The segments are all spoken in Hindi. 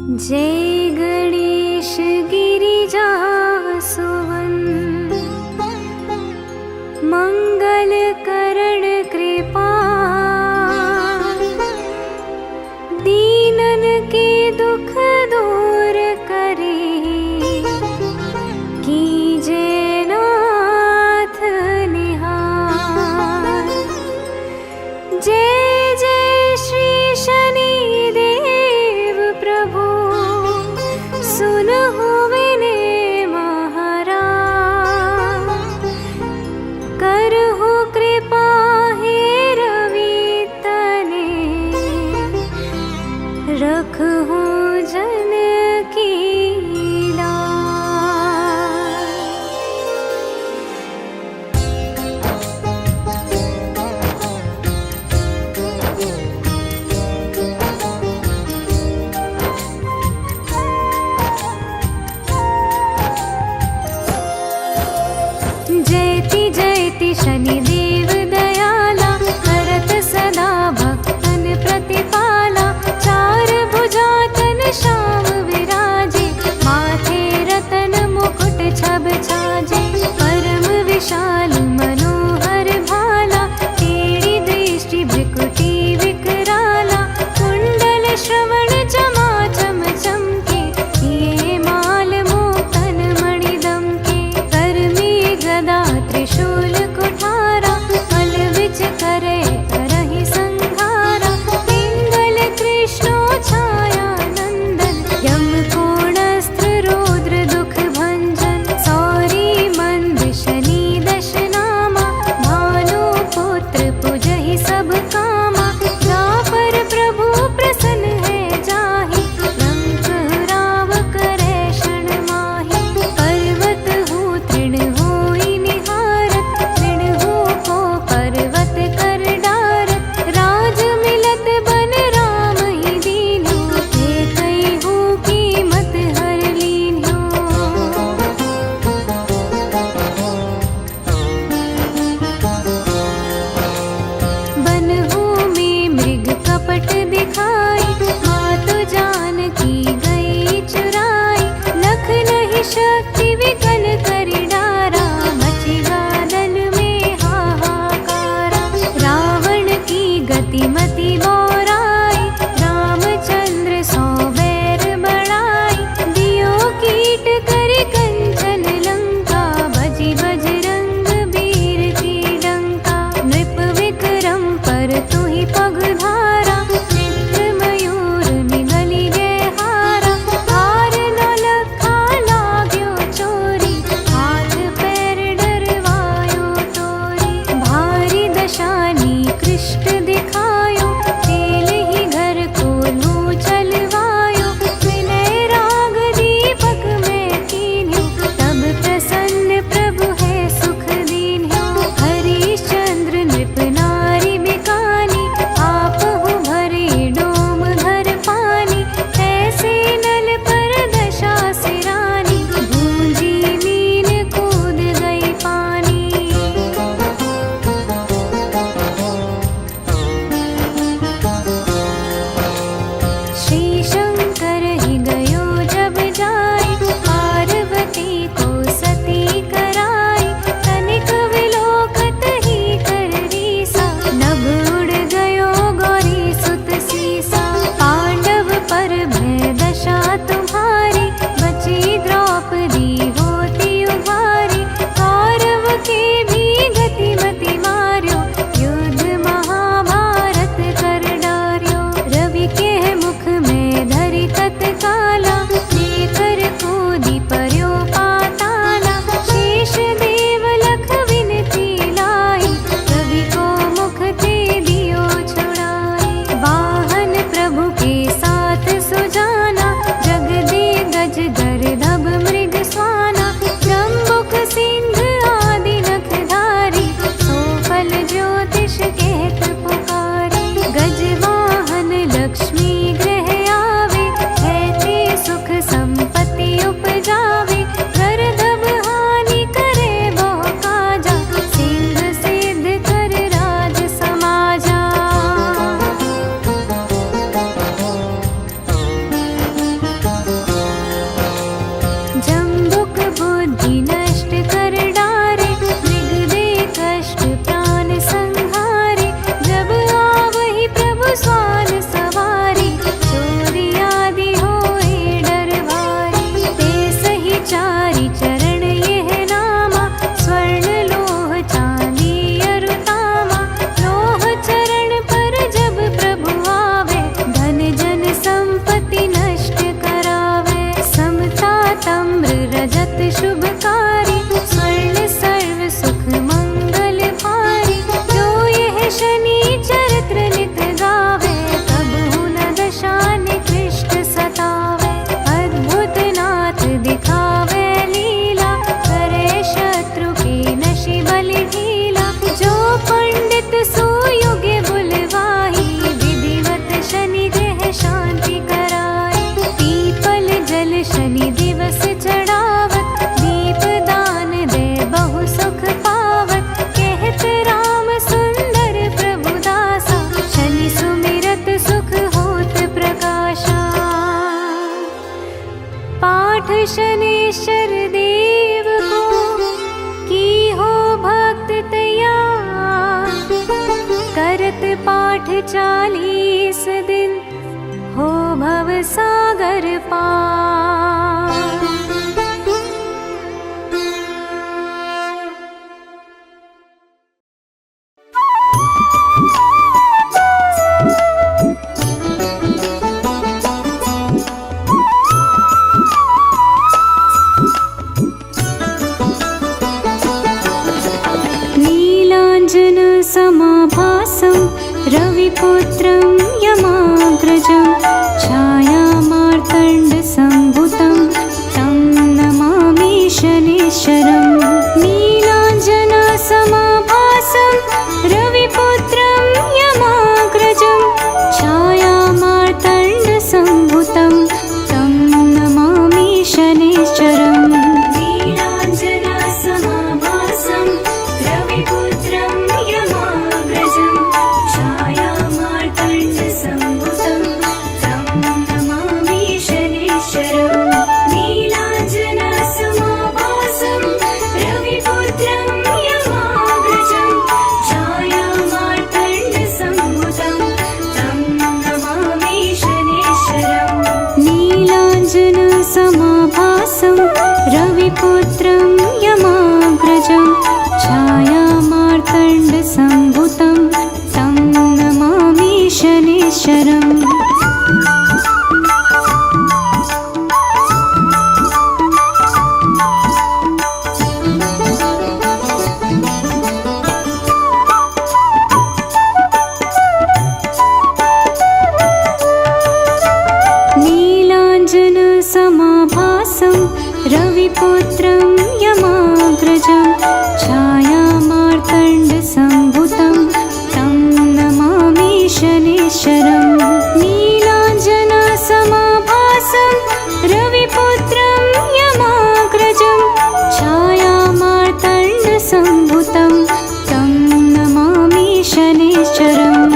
जय गणेश गिरिजा सुवन, मंगल करण कृपा, दीनन के दुख दूर करे, कीजय नाथ निहार। जय जय श्री शनि देव प्रभु, सुनहु विनय महाराज। करहु कृपा हे रवि तने, रखहु जन की लाज। जयति जयति शनिदेव दयाला, करत सदा भक्तन प्रतिपाला। चार भुजा शनेश्वर देव को की हो भक्त तैयार। करत पाठ 40 दिन हो भव सागर पार। समाभासं रविपुत्रं यमाग्रजं छायामार्तण्डसम्भुतं तं नमामि शनेश्वरं। नीलाञ्जनसमाभासं रविपुत्रं यमाग्रजं छायामार्तण्डसम्भुतं तं नमामि शनेश्वरम्। रविपुत्रं यमाग्रजं छायामार्तण्डसम्भुतं तं नमामि शनेश्वरम्। नीलाञ्जनसमाभासं रविपुत्रं यमाग्रजं छायामार्तण्डसम्भुतं तं नमामि शनेश्वरम्। नीलाञ्जनसमाभासं रविपुत्रं यमाग्रजं छायामार्तण्डसम्भुतं तं नमामि शनेश्वरम्।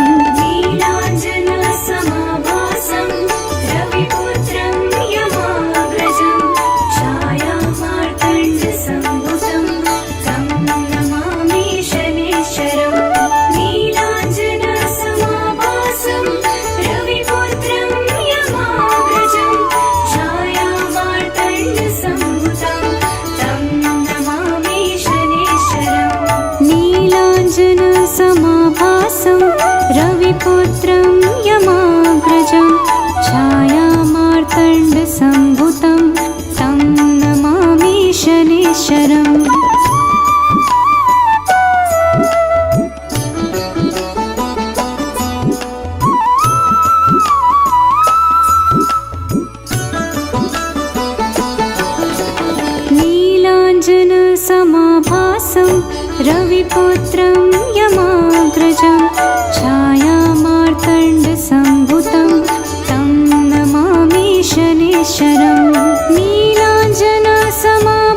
समाभासं रविपुत्रं यमाग्रजं छायामार्तण्डसम्भुतं तं नमामि शनेश्वरम्। नीलाञ्जनसमाभासं रविपुत्रं यमाग्रजं छायामार्तण्डसम्भुतं तं नमामि शनेश्वरम्। नीलाञ्जनसमाभासं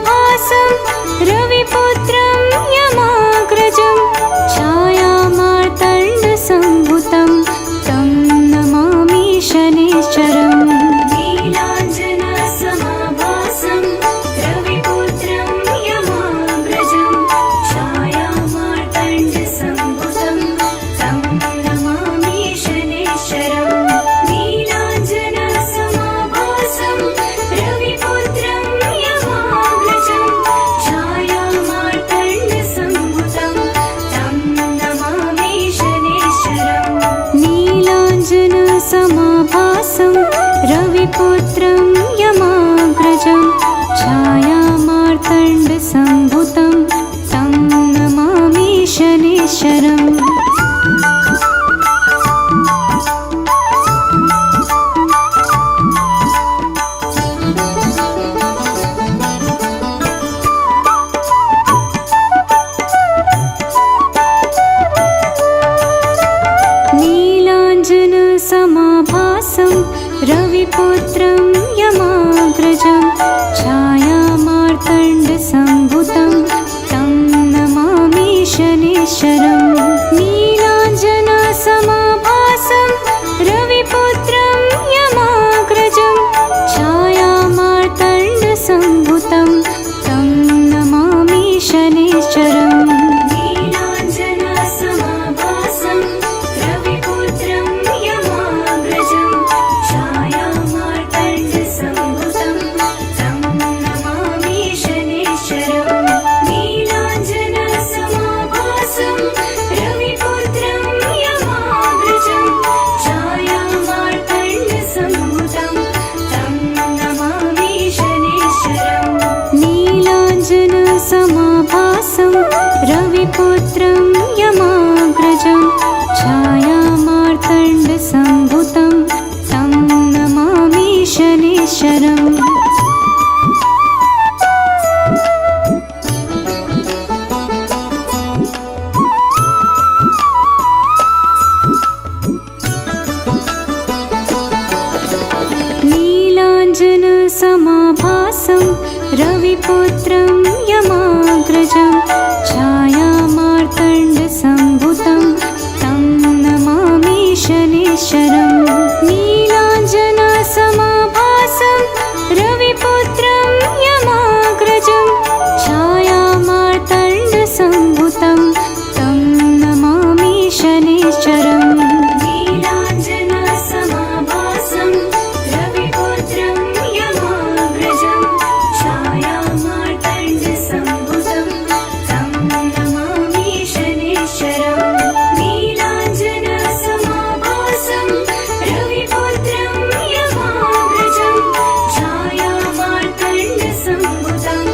रविपुत्रं यमाग्रजं छायामार्तण्डसम्भुतं तं नमामि शनेश्वरम्। समाभासं रविपुत्रं यमाग्रजं छायामार्तण्डसम्भुतं तं नमामि शनेश्वरम्। समाभासं रविपुत्रं यमाग्रजं छायामार्तण्डसम्भुतं तं नमामि शनेश्वरम्। नीलाञ्जनसमाभासं रविपुत्रं यमाग्रजं छायामार्तण्डसम्भुतं नीलाञ्जनसमाभासं रविपुत्रं यमाग्रजं छायामार्तण्डसम्भुतं तं नमामि शनैश्चरम्। नीलाञ्जनसमाभासं रविपुत्रं यमाग्रजं छायामार्तण्डसम्भुतं तं नमामि शनैश्चरम्। नीलाञ्जनसमाभासं रविपुत्रं यमाग्रजं छायामार्तण्डसम्भुतं तं नमामि शनैश्चरम्। नीलाञ्जनसमाभासं रविपुत्रं यमाग्रजं छायामार्तण्डसम्भुतं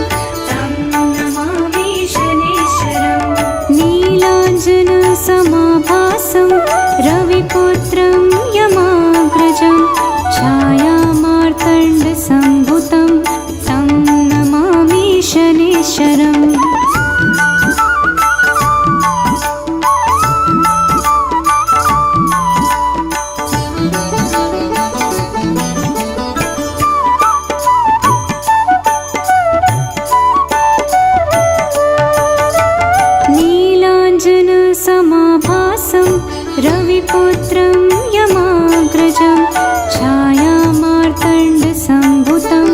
तं नमामि शनैश्चरम्। नीलाञ्जनसमाभासं रविपुत्रं यमाग्रजं छायामार्तण्डसम्भुतं तं नमामि शनैश्चरम्। नीलाञ्जनसमाभासं रविपुत्रं यमाग्रजं छायामार्तण्डसम्भुतं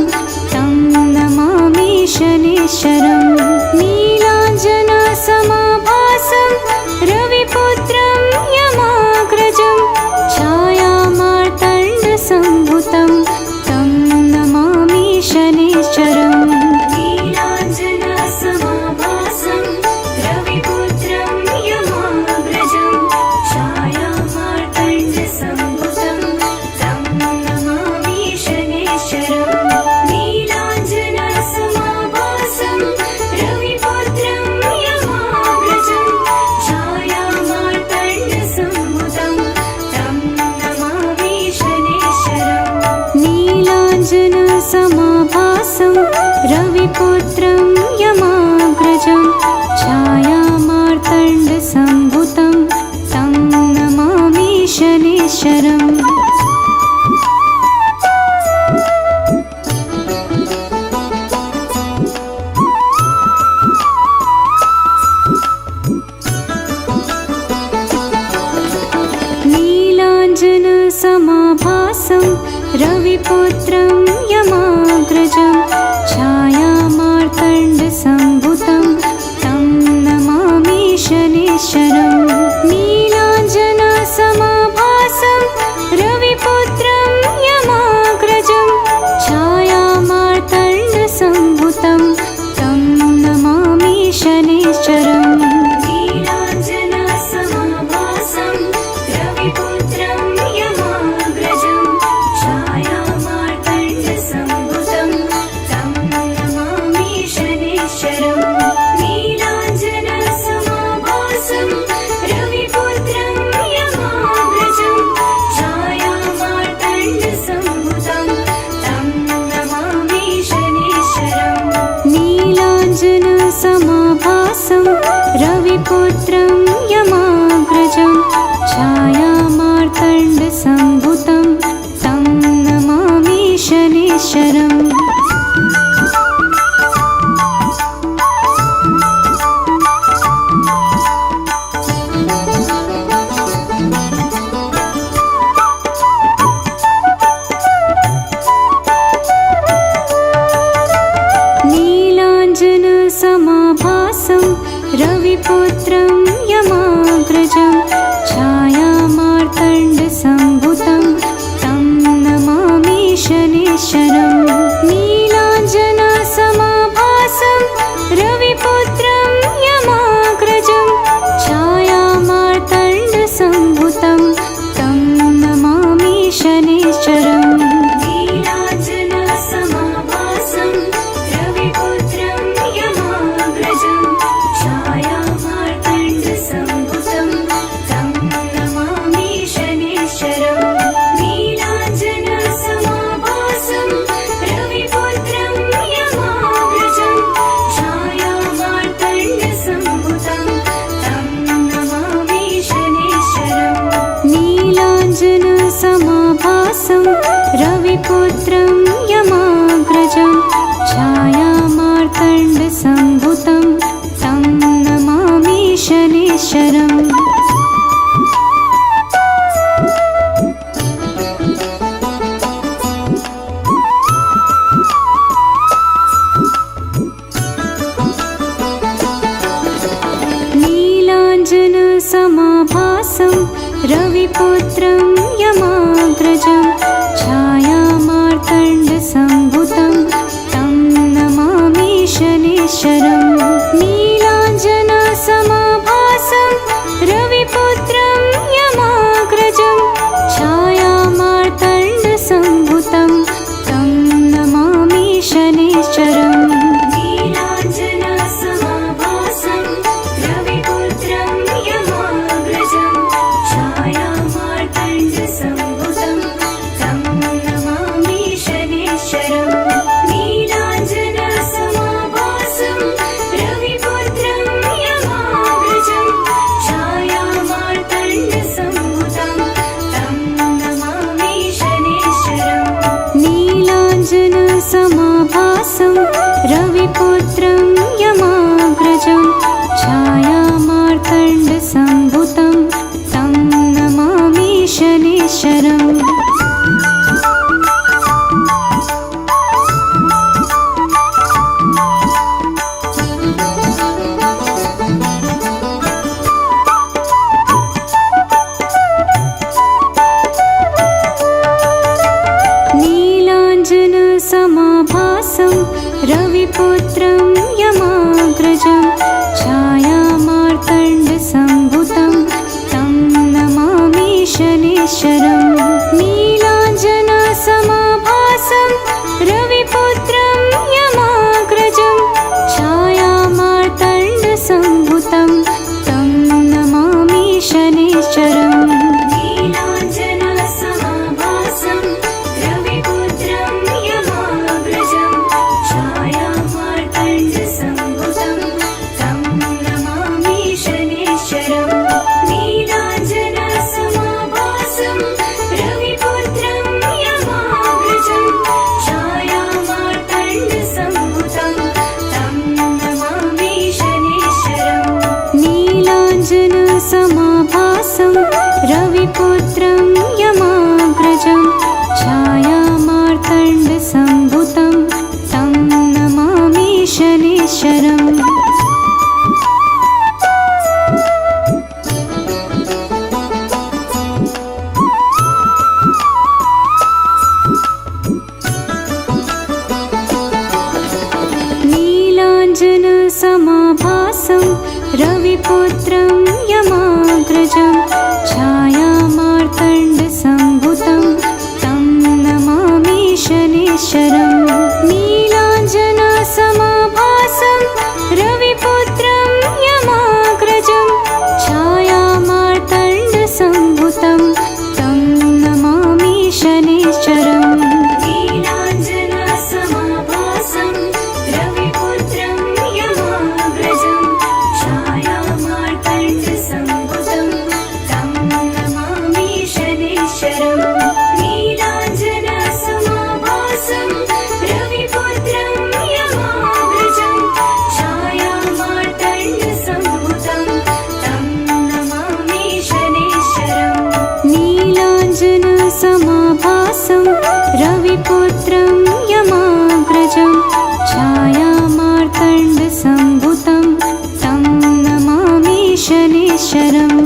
तं नमामि शनैश्चरम्। नीलाञ्जनसमाभासं रविपुत्रं यमाग्रजं छायामार्तण्डसम्भुतं तं नमामि शनैश्चरम्। नीलाञ्जनसमाभासं रविपुत्रं यमाग्रजं छायामार्तण्डसम्भुतं तं नमामि शनैश्चरम्। नीलाञ्जनसमाभासं रविपुत्रं यमाग्रजं छायामार्तण्डसम्भुतं तं नमामि शनैश्चरम्। नीलाञ्जनसमाभासं रविपुत्रं यमाग्रजं छायामार्तण्डसम्भुतं तं नमामि शनैश्चरम्। नीलाञ्जनसमाभासं रविपुत्रं यमाग्रजं छायामार्तण्डसम्भुतं तं नमामि शनैश्चरम्। नीलाञ्जनसमाभासं रविपुत्रं यमाग्रजं छायामार्तण्डसम्भुतं तं नमामि शनैश्चरम्। नीलाञ्जनसमाभासं रविपुत्रं यमाग्रजं छायामार्तण्डसम्भुतं तं नमामि समाभासं रविपुत्रं यमाग्रजं छायामार्तण्डसम्भुतं तं नमामि शनैश्चरम् नीलाञ्जनसमाभासं रविपुत्रं यमाग्रजं छायामार्तण्डसम्भुतं तं नमामि शनैश्चरम् नीलाञ्जनसमाभासं रविपुत्रं यमाग्रजं छायामार्तण्डसम्भुतं तं नमामि शनैश्चरम् नीलाञ्जनसमाभासं रविपुत्रं यमाग्रजं छायामार्तण्डसम्भुतं तं नमामि शनैश्चरम् नीलाञ्जनसमाभासं रविपुत्रं यमाग्रजं छायामार्तण्डसम्भुतं तं नमामि शनैश्चरम् नीलाञ्जनसमाभासं रविपुत्रं यमाग्रजं छायामार्तण्डसम्भुतं तं नमामि शनैश्चरम् नीलाञ्जनसमाभासं रविपुत्रं यमाग्रजं छायामार्तण्डसम्भुतं तं नमामि शनैश्चरम् नीलाञ्जनसमाभासं रविपुत्रं यमाग्रजं छायामार्तण्डसम्भुतं तं नमामि शनैश्चरम् नीलाञ्जनसमाभासं रविपुत्रं यमाग्रजं छायामार्तण्डसम्भुतं तं नमामि शनैश्चरम् नीलाञ्जनसमाभासं रविपुत्रं यमाग्रजं छायामार्तण्डसम्भुतं तं नमामि शनैश्चरम्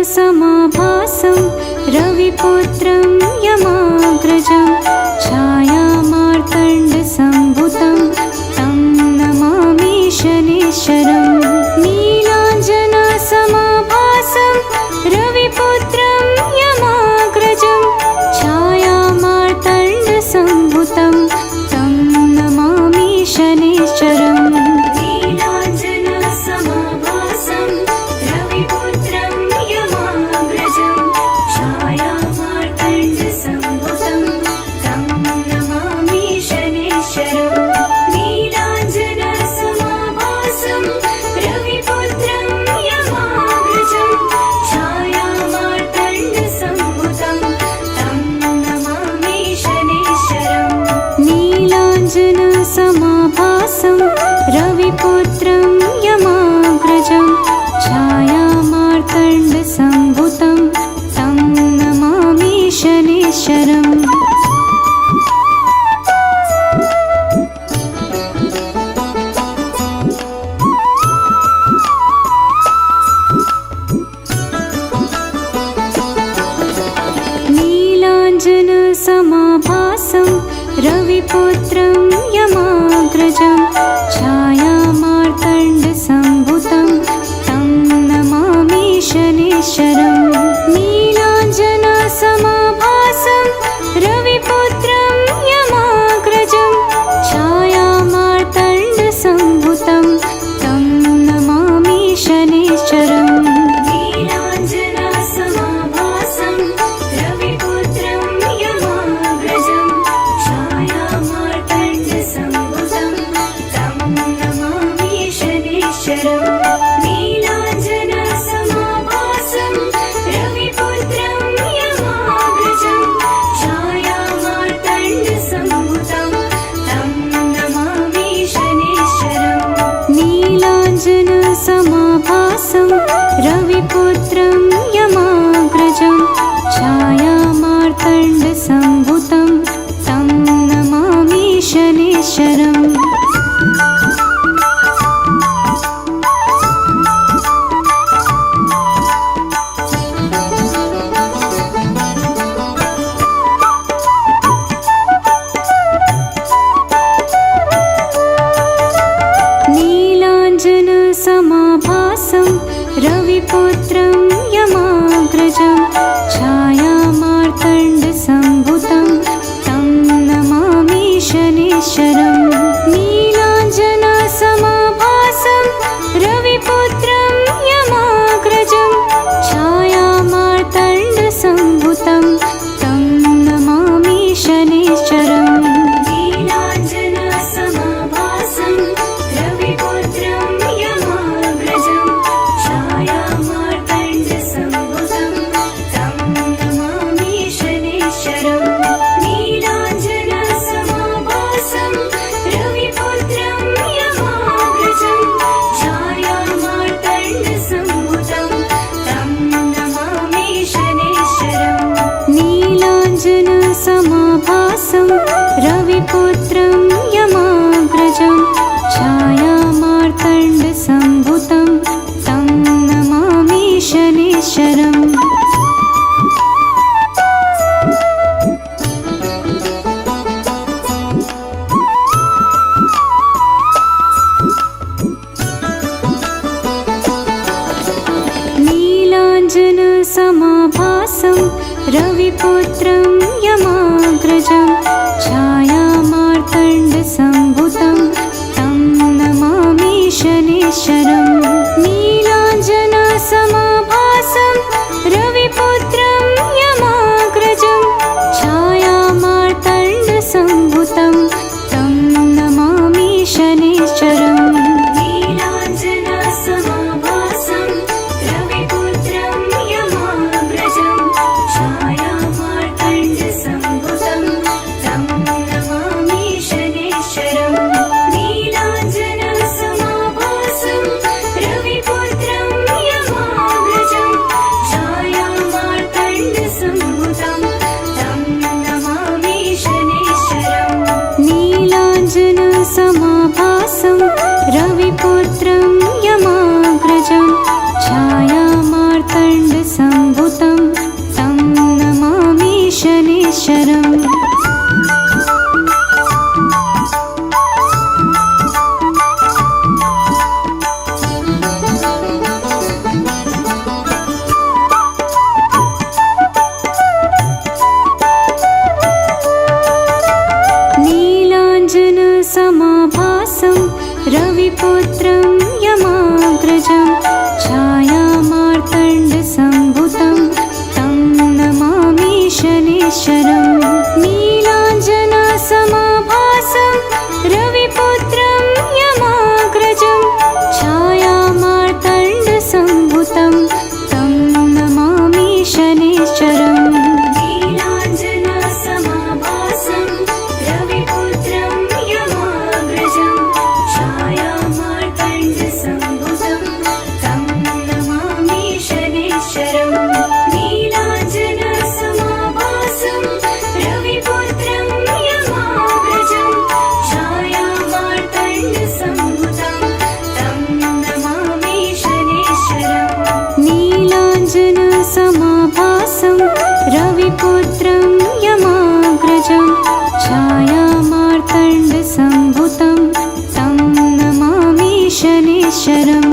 नीलाञ्जनसमाभासं रविपुत्रं यमाग्रजं छायामार्तण्डसम्भुतं तं नमामि शनैश्चरम् नीलाञ्जनसमाभासं रविपुत्रं यमाग्रजं छायामार्तण्डसम्भुतं तं नमामि शनैश्चरम् नीलाञ्जनसमाभासं रविपुत्रं यमाग्रजं छायामार्तण्डसम्भुतं तं नमामि शनैश्चरम् नीलाञ्जनसमाभासं रविपुत्रं यमाग्रजं छायामार्तण्डसम्भुतं तं नमामि शनैश्चरम् नीलाञ्जनसमाभासं रविपुत्रं यमाग्रजं छायामार्तण्डसम्भुतं तं नमामि शनैश्चरम् नीलाञ्जनसमाभासं रविपुत्रं यमाग्रजं छायामार्तण्डसम्भुतं तं नमामि शनैश्चरम् नीलाञ्जनसमाभासं रविपुत्रं यमाग्रजं छायामार्तण्डसम्भुतं तं नमामि शनैश्चरम् नीलाञ्जनसमाभासं रविपुत्रं यमाग्रजं छायामार्तण्डसम्भुतं तं नमामि शनैश्चरम् छायामार्तण्डसम्भुतं तं नमामि शनैश्चरम् नीलाञ्जनसमाभासं रविपुत्रं यमाग्रजं छायामार्तण्डसम्भुतं तं नमामि शनैश्चरम् नीलाञ्जनसमाभासं रविपुत्रं यमाग्रजं छायामार्तण्डसम्भुतं तं नमामि शनैश्चरम् नीलाञ्जनसमाभासं रविपुत्रं यमाग्रजं छायामार्तण्डसम्भुतं तं नमामि शनैश्चरम् नीलाञ्जनसमाभासं रविपुत्रं यमाग्रजं छायामार्तण्डसम्भुतं तं नमामि शनैश्चरम् नीलाञ्जनसमाभासं रविपुत्रं यमाग्रजं छायामार्तण्डसम्भुतं तं नमामि शनैश्चरम् नीलाञ्जनसमाभासं रविपुत्रं यमाग्रजं छायामार्तण्डसम्भुतं तं नमामि शनैश्चरम् नीलाञ्जनसमाभासं रविपुत्रं यमाग्रजं छायामार्तण्डसम्भुतं तं नमामि शनैश्चरम् नीलाञ्जनसमाभासं रविपुत्रं यमाग्रजं छायामार्तण्डसम्भुतं तं नमामि शनैश्चरम् नीलाञ्जनसमाभासं रविपुत्रं यमाग्रजं छायामार्तण्डसम्भुतं तं नमामि शनैश्चरम् नीलाञ्जनसमाभासं रविपुत्रं यमाग्रजं छायामार्तण्डसम्भुतं तं नमामि शनैश्चरम् नीलाञ्जनसमाभासं रविपुत्रं यमाग्रजं छायामार्तण्डसम्भुतं तं नमामि शनैश्चरम् नीलाञ्जनसमाभासं रविपुत्रं यमाग्रजं छायामार्तण्डसम्भुतं तं नमामि शनैश्चरम् नीलाञ्जनसमाभासं रविपुत्रं यमाग्रजं छायामार्तण्डसम्भुतं तं नमामि शनैश्चरम् नीलाञ्जनसमाभासं रविपुत्रं यमाग्रजं छायामार्तण्डसम्भुतं तं नमामि शनैश्चरम्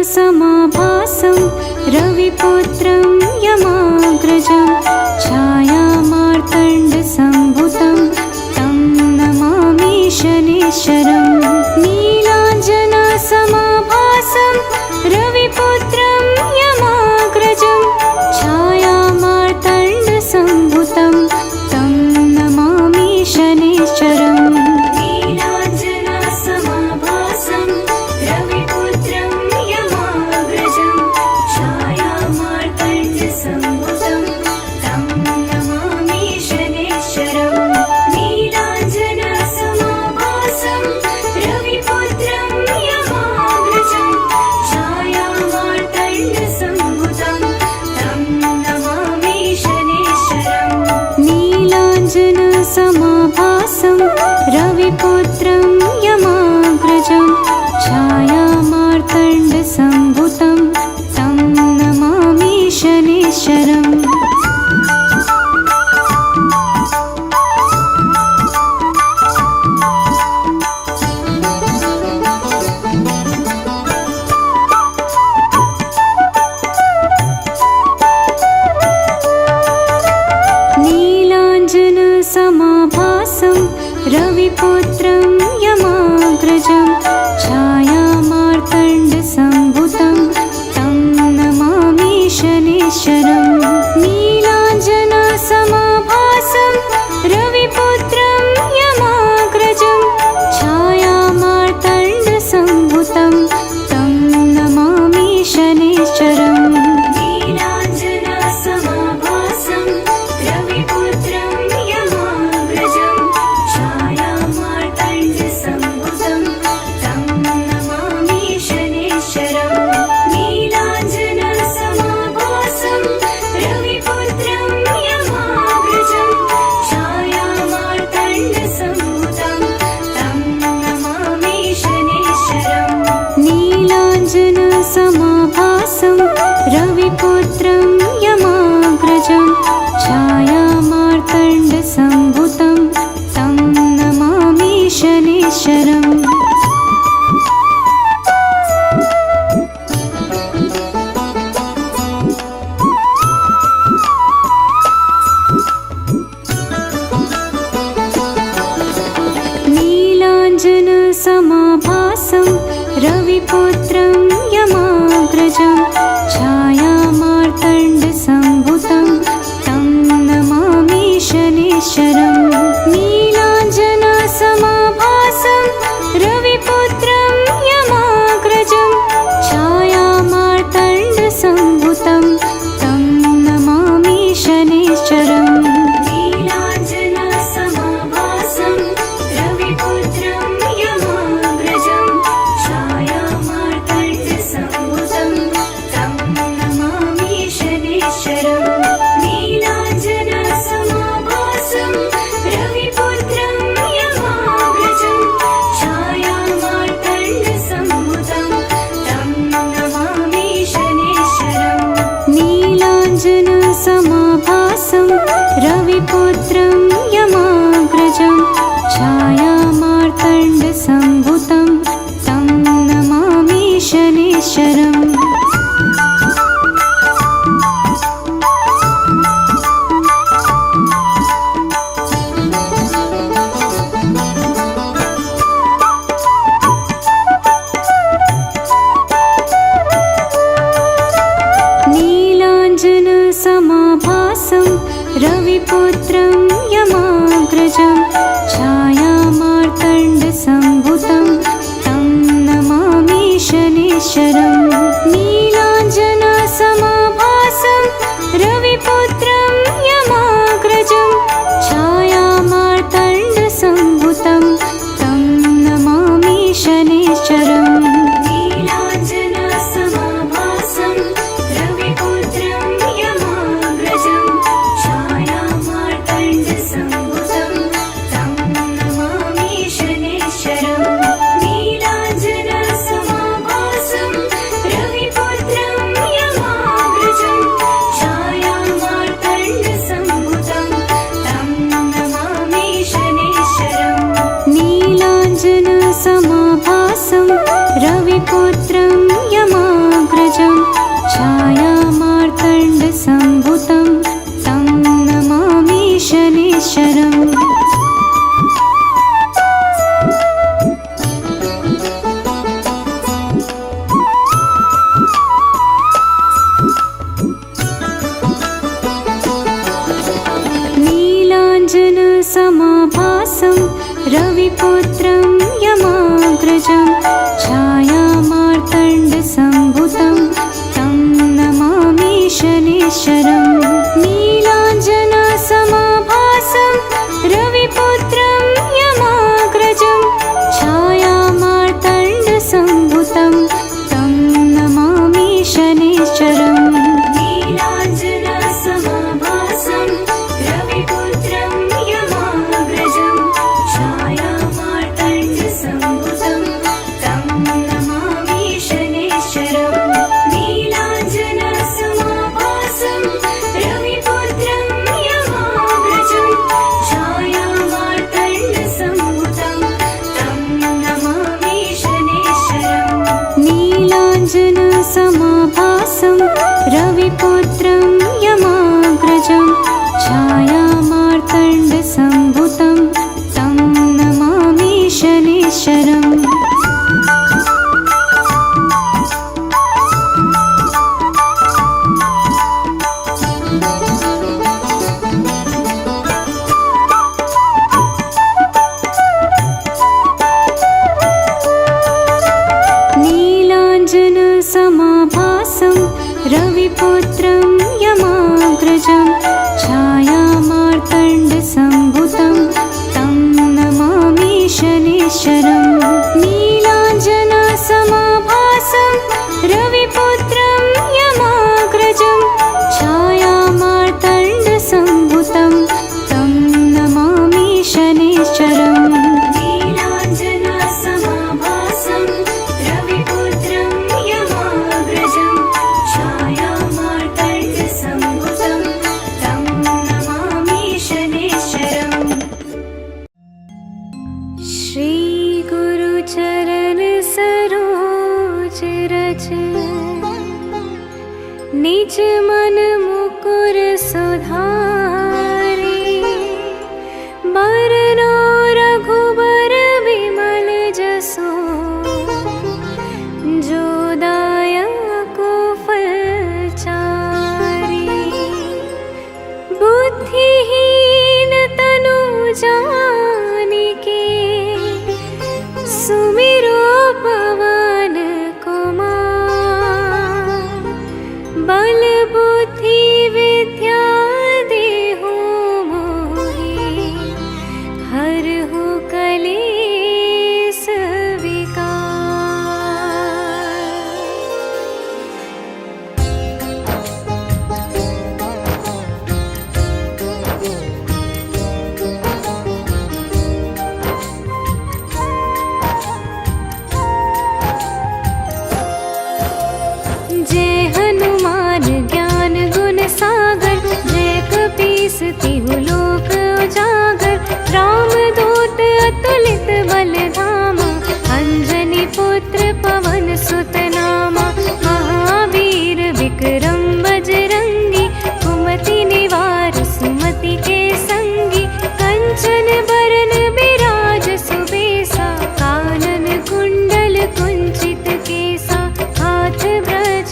नीलाञ्जनसमाभासं रविपुत्रं यमाग्रजं छायामार्तण्डसम्भुतं तं नमामि शनैश्चरम् नीलाञ्जनसमाभासं रविपुत्रं यमाग्रजं छायामार्तण्डसम्भुतं तं नमामि शनैश्चरम् नीलाञ्जनसमाभासं रविपुत्रं यमाग्रजं छायामार्तण्डसम्भुतं तं नमामि समाभासं रविपुत्रं यमाग्रजं छायामार्तण्डसम्भुतं तं नमामि शनैश्चरम् नीलाञ्जनसमाभासं रविपुत्रं यमाग्रजं छायामार्तण्डसम्भुतं तं नमामि शनैश्चरम् नीलाञ्जनसमाभासं रविपुत्रं यमाग्रजं छायामार्तण्डसम्भुतं तं नमामि शनैश्चरम् नीलाञ्जनसमाभासं रविपुत्रं यमाग्रजं छायामार्तण्डसम्भुतं तं नमामि शनैश्चरम् नीलाञ्जनसमाभासं रविपुत्रं यमाग्रजं छायामार्तण्डसम्भुतं तं नमामि शनैश्चरम् नीलाञ्जनसमाभासं रविपुत्रं यमाग्रजं छायामार्तण्डसम्भुतं तं नमामि शनैश्चरम् नीलाञ्जनसमाभासं रविपुत्रं यमाग्रजं छायामार्तण्डसम्भुतं तं नमामि शनैश्चरम् नीलाञ्जनसमाभासं रविपुत्रं यमाग्रजं छायामार्तण्डसम्भुतं तं नमामि शनैश्चरम् नीलाञ्जनसमाभासं रविपुत्रं यमाग्रजं छायामार्तण्डसम्भुतं तं नमामि शनैश्चरम् नीलाञ्जनसमाभासं रविपुत्रं यमाग्रजं छायामार्तण्डसम्भुतं तं नमामि शनैश्चरम् नीलाञ्जनसमाभासं रविपुत्रं यमाग्रजं छायामार्तण्डसम्भुतं तं नमामि शनैश्चरम् नीलाञ्जनसमाभासं रविपुत्रं यमाग्रजं छायामार्तण्डसम्भुतं तं नमामि शनैश्चरम् नीलाञ्जनसमाभासं रविपुत्रं यमाग्रजं छायामार्तण्डसम्भुतं तं नमामि शनैश्चरम् नीलाञ्जनसमाभासं रविपुत्रं यमाग्रजं छायामार्तण्डसम्भुतं तं नमामि शनैश्चरम् नीलाञ्जनसमाभासं रविपुत्रं यमाग्रजं छायामार्तण्डसम्भुतं तं नमामि शनैश्चरम् नीलाञ्जनसमाभासं रविपुत्रं यमाग्रजं छायामार्तण्डसम्भुतं तं नमामि शनैश्चरम् नीलाञ्जनसमाभासं रविपुत्रं यमाग्रजं छायामार्तण्डसम्भुतं तं नमामि शनैश्चरम् नीलाञ्जनसमाभासं रविपुत्रं यमाग्रजं छायामार्तण्डसम्भुतं तं नमामि शनैश्चरम् नीलाञ्जनसमाभासं रविपुत्रं बुद्धिहीन तनु जानिके सुमिरो पवन कुमार। बल बुद्धि विद्या देहु मोहि हरहु कलेस विकार। जय हनुमान ज्ञान गुण सागर, जय कपीस तिहु लोक उजागर। रामदूत अतुलित बल धामा, अंजनी पुत्र पवन सुत नामा। महावीर विक्रम बजरंगी, कुमति निवार सुमति के संगी। कंचन बरन बिराज सुबेसा, कानन कुंडल कुंचित केसा। हाथ ब्रज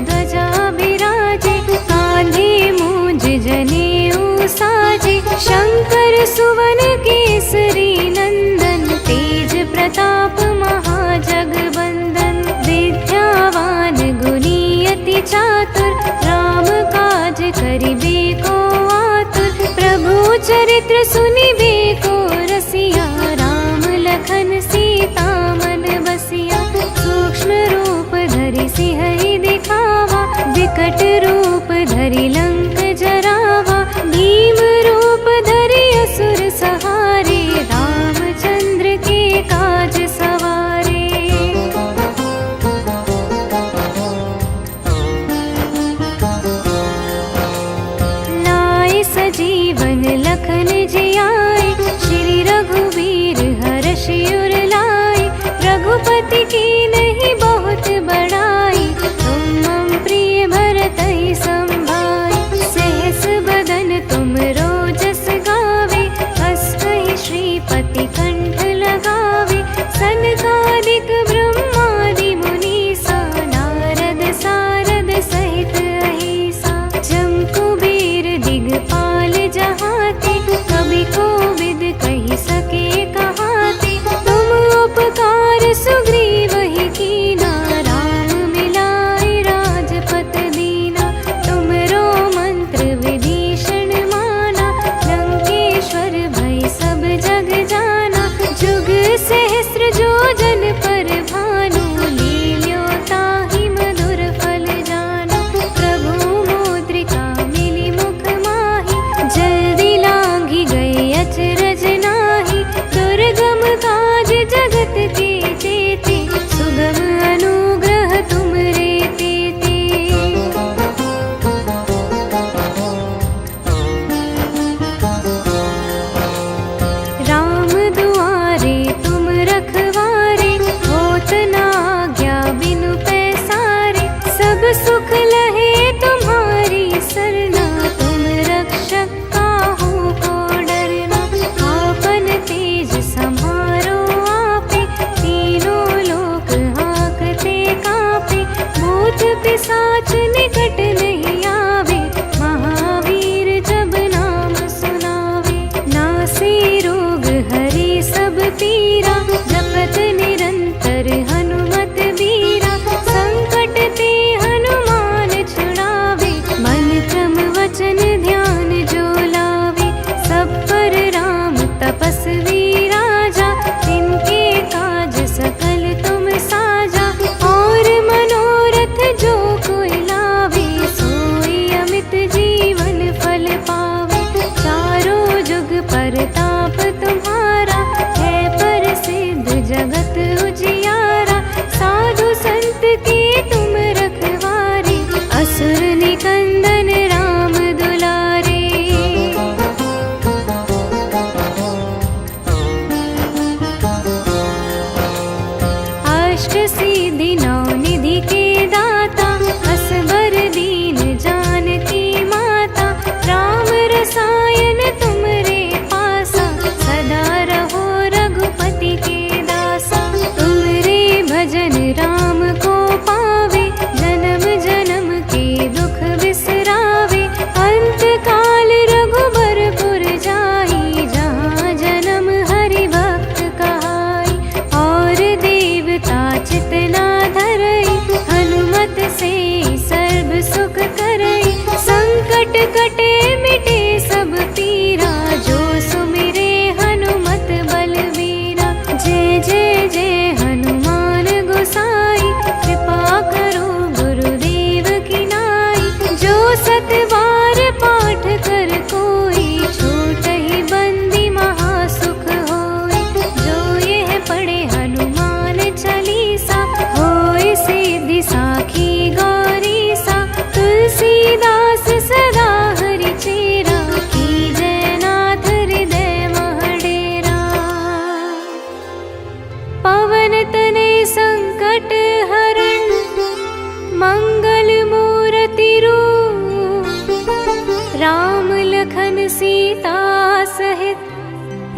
ध्वजा बिराजे, कांधे मूंज जनेऊ साजे। शंकर सुवन केसरी नंदन, तेज प्रताप महाजगबंदन। विद्यावान गुणी अति चातुर, राम काज करिबे को आतुर। प्रभु चरित्र सुनिबे को रसिया, राम लखन सीता मन बसिया। सूक्ष्म रूप धरि सिंहहि दिखावा, विकट रूप धरि लंक जरावा। भीम रूप धरि असुर सहारे, रामचंद्र के काज सवारे। लाए सजीवन लखन जियाए, श्री रघुवीर हर्षि उर लाए। रघुपति की नहीं बहुत बड़ाई, तुम मम प्रिय भरतहि संभाई। सहस बदन तुम रोजस गावे, हस कहि श्रीपति कंठ लगावे। सनकादिक ब्रह्मादि मुनीसा, नारद सारद सहित अहिसा। जम कुबेर दिगपाल जहाते, कवि कोविद कहि सके कहाते। तुम उपकार सुग्रीव ही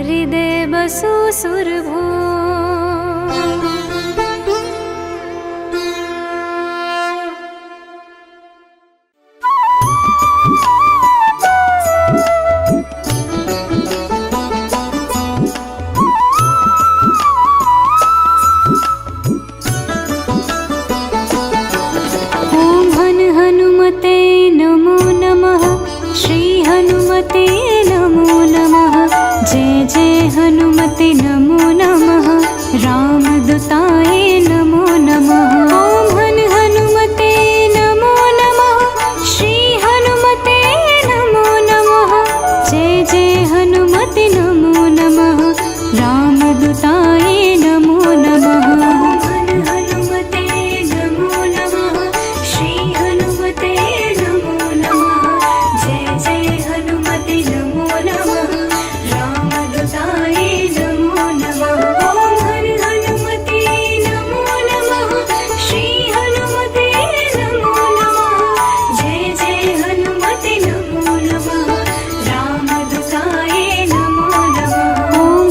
हृदय बसु सुरभो। हनुमते नमो नमः। रामदूताय नमो नमः। ओम हनुमते नमो नमः। श्री हनुमते नमो नमः। जय जय हनुमते नमो नमः। रामदूताय नमो नमः। हनुमते नमो नमः। श्री हनुमते नमो नमः। जय जय हनुमते नमो नमः। रामदूताय नमो नमः। ओम हनुमते नमो नमः। श्री हनुमते नमो नमः। जय जय हनुमते नमो नमः। रामदूताय नमो नमः। ओम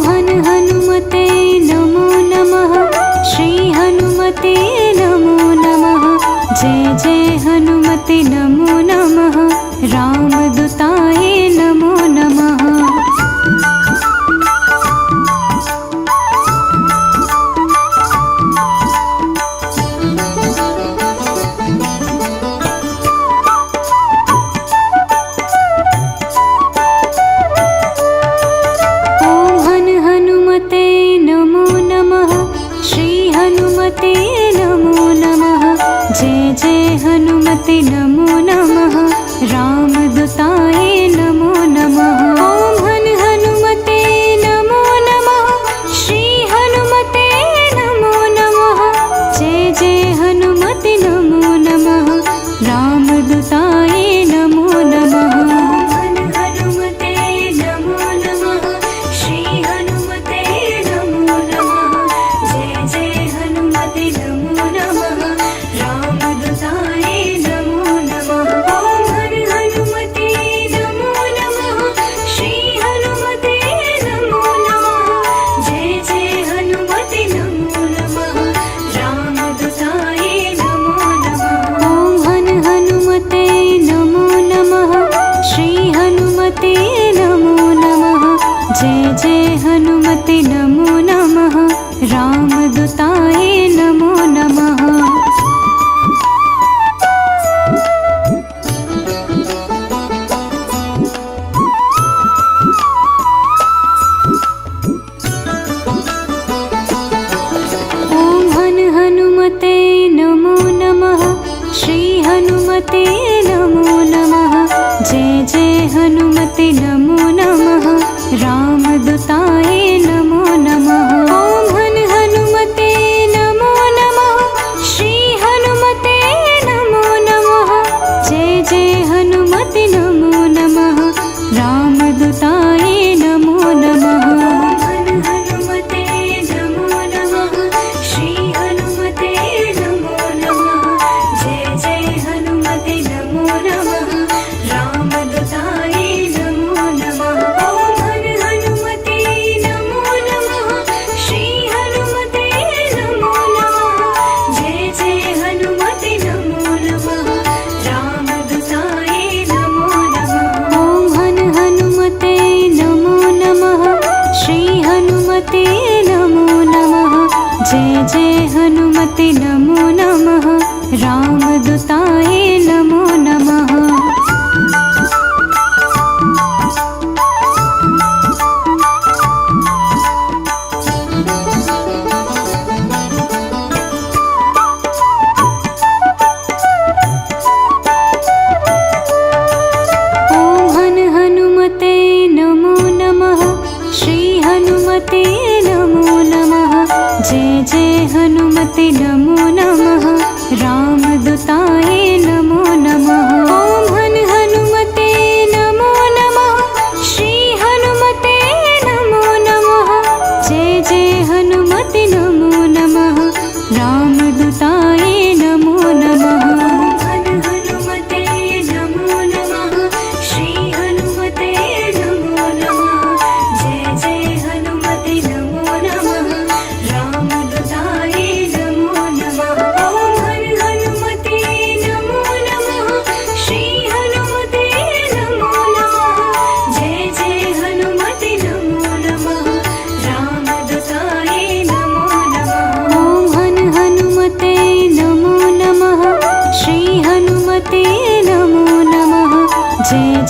हनुमते नमो नमः। श्री हनुमते नमो नमः। जय जय हनुमते नमो नमः। रामदूताय नमो नमः। हनुमते नमो नमः। रामदूताय नमो नमः। ओम हनुमते नमो नमः। श्री हनुमते नमो नमः। जय जय हनुमते नमो नमः। रामदूताय नमो नमः। हनुमते नमो नमः। श्री हनुमते नमो नमः। जय जय हनुमते नमो नमः। रामदूताय नमो नमः। ओम हनुमते नमो नमः। श्री हनुमते नमो नमः। जय जय हनुमते नमो नमः। रामदूताय नमो नमः। ओम हनुमते नमो नमः। श्री हनुमते नमो नमः। जय जय हनुमते नमो नमः। रामदूताय नमो नमः। हनुमते नमो नमः। श्री हनुमते नमो नमः। जय जय हनुमते नमो नमः। रामदूताय नमो नमः।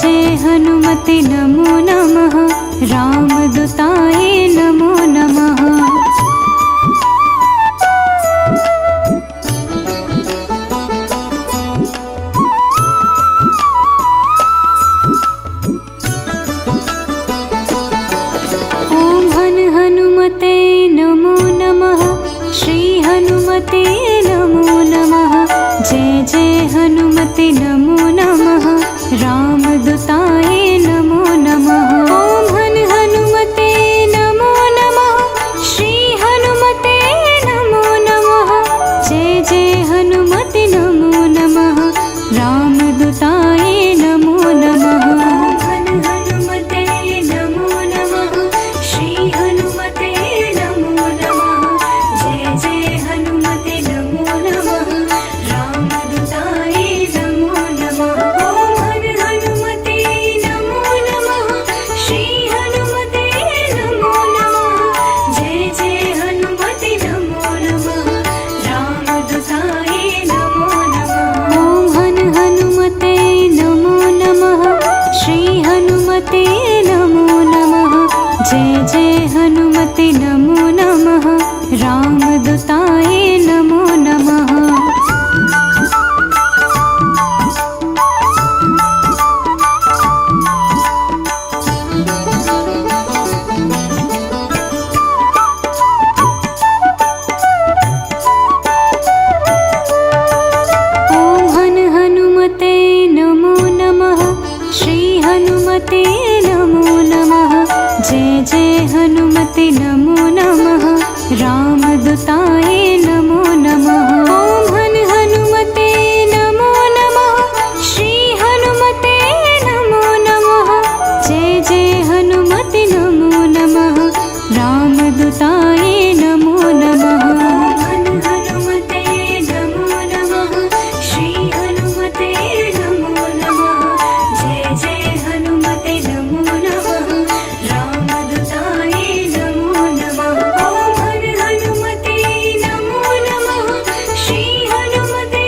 जय हनुमते नमो नमः रामदूताय नमो नमः। हनुमते नमो नमः श्री हनुमते नमो नमः जय जय हनुमते नमो नमः रामदूताय नमो नमः। ॐ हनुमते नमो नमः श्री हनुमते नमो नमः जय जय हनुमते नमो नमः रामदूताय नमो नमः। हनुमते नमो नमः श्री हनुमते नमो नमः जय जय हनुमते नमो नमः रामदूताय नमो नमः। ॐ हनुमते नमो नमः श्री हनुमते नमो नमः जय जय हनुमते नमो नमः रामदूताय नमो नमः। ॐ हनुमते नमो नमः श्री हनुमते नमो नमः जय जय हनुमते नमो नमः रामदूताय नमो नमः। हनुमते नमो नमः श्री हनुमते नमो नमः जय जय हनुमते नमो नमः रामदूताय नमो नमः। ॐ हनुमते नमो नमः श्री हनुमते नमो नमः जय जय हनुमते नमो नमः रामदूताय नमो नमः। हनुमते नमो नमः श्री हनुमते नमो नमः जय जय हनुमते नमो नमः रामदूताय नमो नमः। ॐ हनुमते नमो नमः श्री हनुमते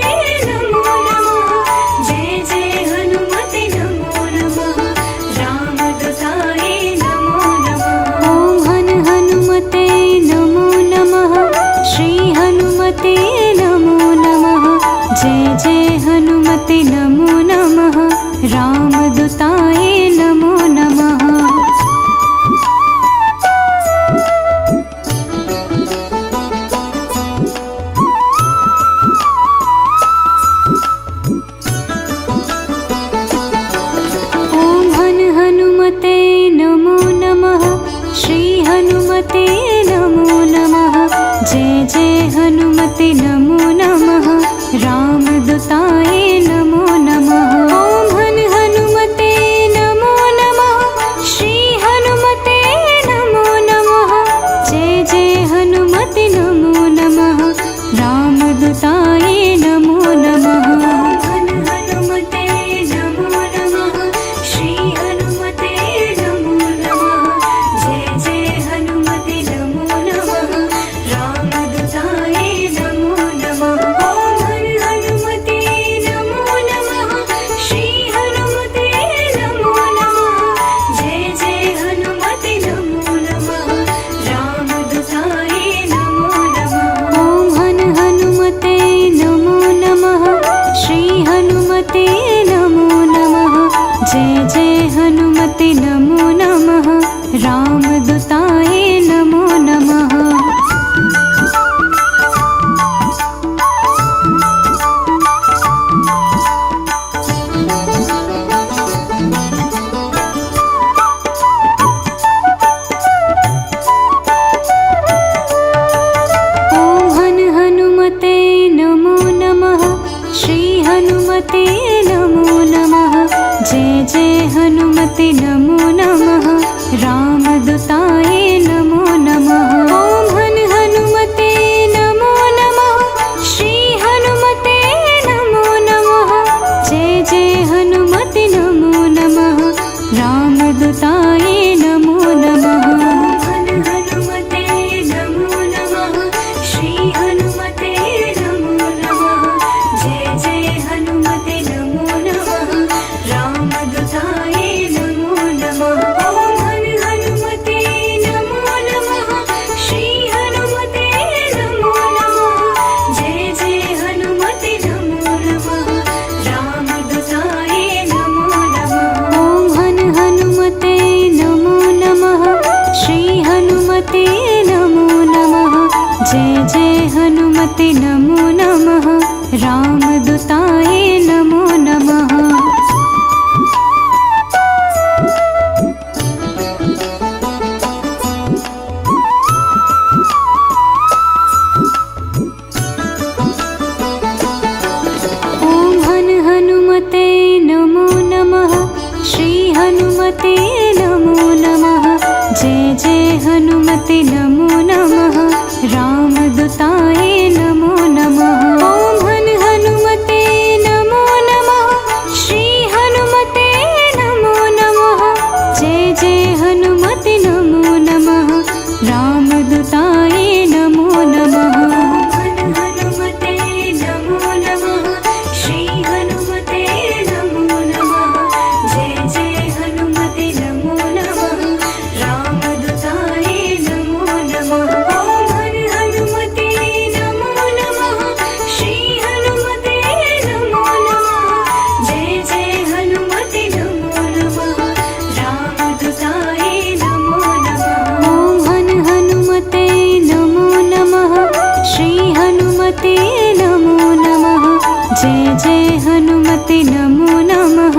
नमो नमः जय जय हनुमते नमो नमः रामदूताय नमो नमः। ॐ हनुमते नमो नमः श्री हनुमते नमो नमः जय जय हनुमते नमो नमः रामदूताय नमो नमः। ॐ हनुमते नमो नमः श्री हनुमते नमो नमः जय जय हनुमते नमो नमः रामदूताय नमो नमः। ॐ हनुमते नमो नमः श्री हनुमते नमो नमः जय जय हनुमते नमो नमः रामदूताय नमो नमः। हनुमते नमो नमः श्री हनुमते नमो नमः जय जय हनुमते नमो नमः रामदूताय नमो नमः। ॐ हनुमते नमो नमः श्री हनुमते नमो नमः जय जय हनुमते नमो नमः रामदूताय नमो हनुमते नमो नमः रामदूताय नमो नमः ॐ हनुमते नमो नमः श्री हनुमते नमो नमः जय जय हनुमते नमो नमः रामदूताय नमो नमः हनुमते नमो नमः श्री हनुमते नमो नमः जय जय हनुमते नमो नमः रामदूताय नमो नमः ॐ हनुमते नमो नमः श्री हनुमते नमो नमः जय जय हनुमते नमो नमः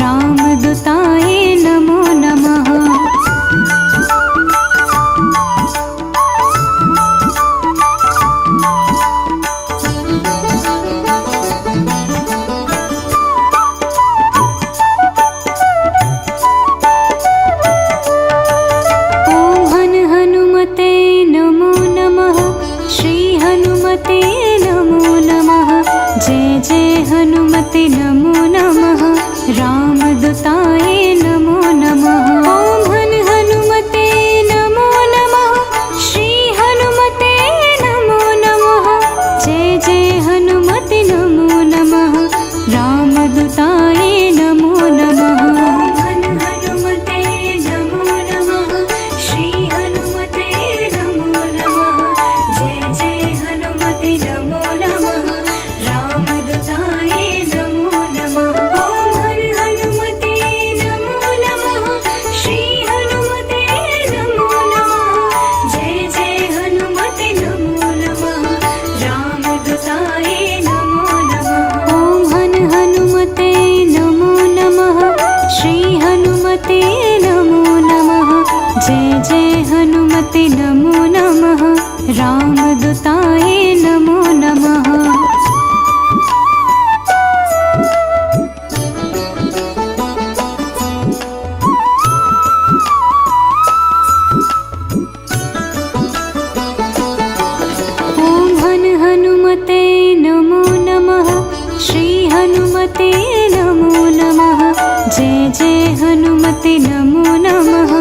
रामदूताय नमो नमः ॐ हनुमते नमो नमः श्री हनुमते नमो नमः जय जय हनुमते नमो नमः रामदूताय नमो नमः ॐ हनुमते नमो नमः श्री हनुमते नमो नमः जय जय हनुमते नमो नमः रामदूताय नमो नमः ॐ हनुमते नमो नमः श्री हनुमते नमो नमः जय जय हनुमते नमो नमः रामदूताय नमो नमः हनुमते नमो नमः श्री हनुमते नमो नमः जय जय हनुमते नमो नमः रामदूताय नमो नमः ॐ हनुमते नमो नमः श्री हनुमते नमो नमः जय जय हनुमते नमो नमः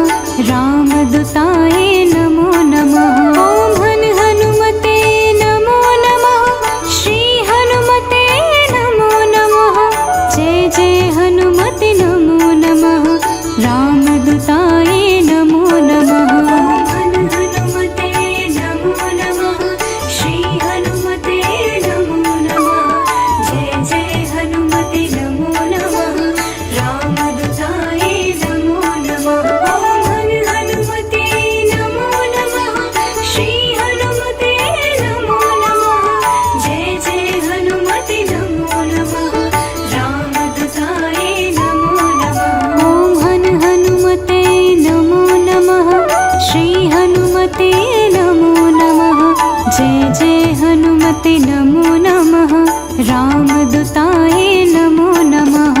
रामदूताय नमो नमः ॐ हनुमते नमो नमः श्री हनुमते नमो नमः जय जय हनुमते नमो नमः रामदूताय नमो नमः ॐ हनुमते नमो नमः श्री हनुमते नमो नमः जय जय हनुमते नमो नमः रामदूताय नमो नमः ॐ हनुमते नमो नमः श्री हनुमते नमो नमः जय जय हनुमते नमो नमः रामदूताय नमो नमः हनुमते नमो नमः श्री हनुमते नमो नमः जय जय हनुमते नमो नमः रामदूताय नमो नमः ॐ हनुमते नमो नमः श्री हनुमते नमो नमः जय जय हनुमते नमो नमः रामदूताय नमो नमः ॐ हनुमते नमो नमः श्री हनुमते नमो नमः जय जय हनुमते नमो नमः रामदूताय नमो नमः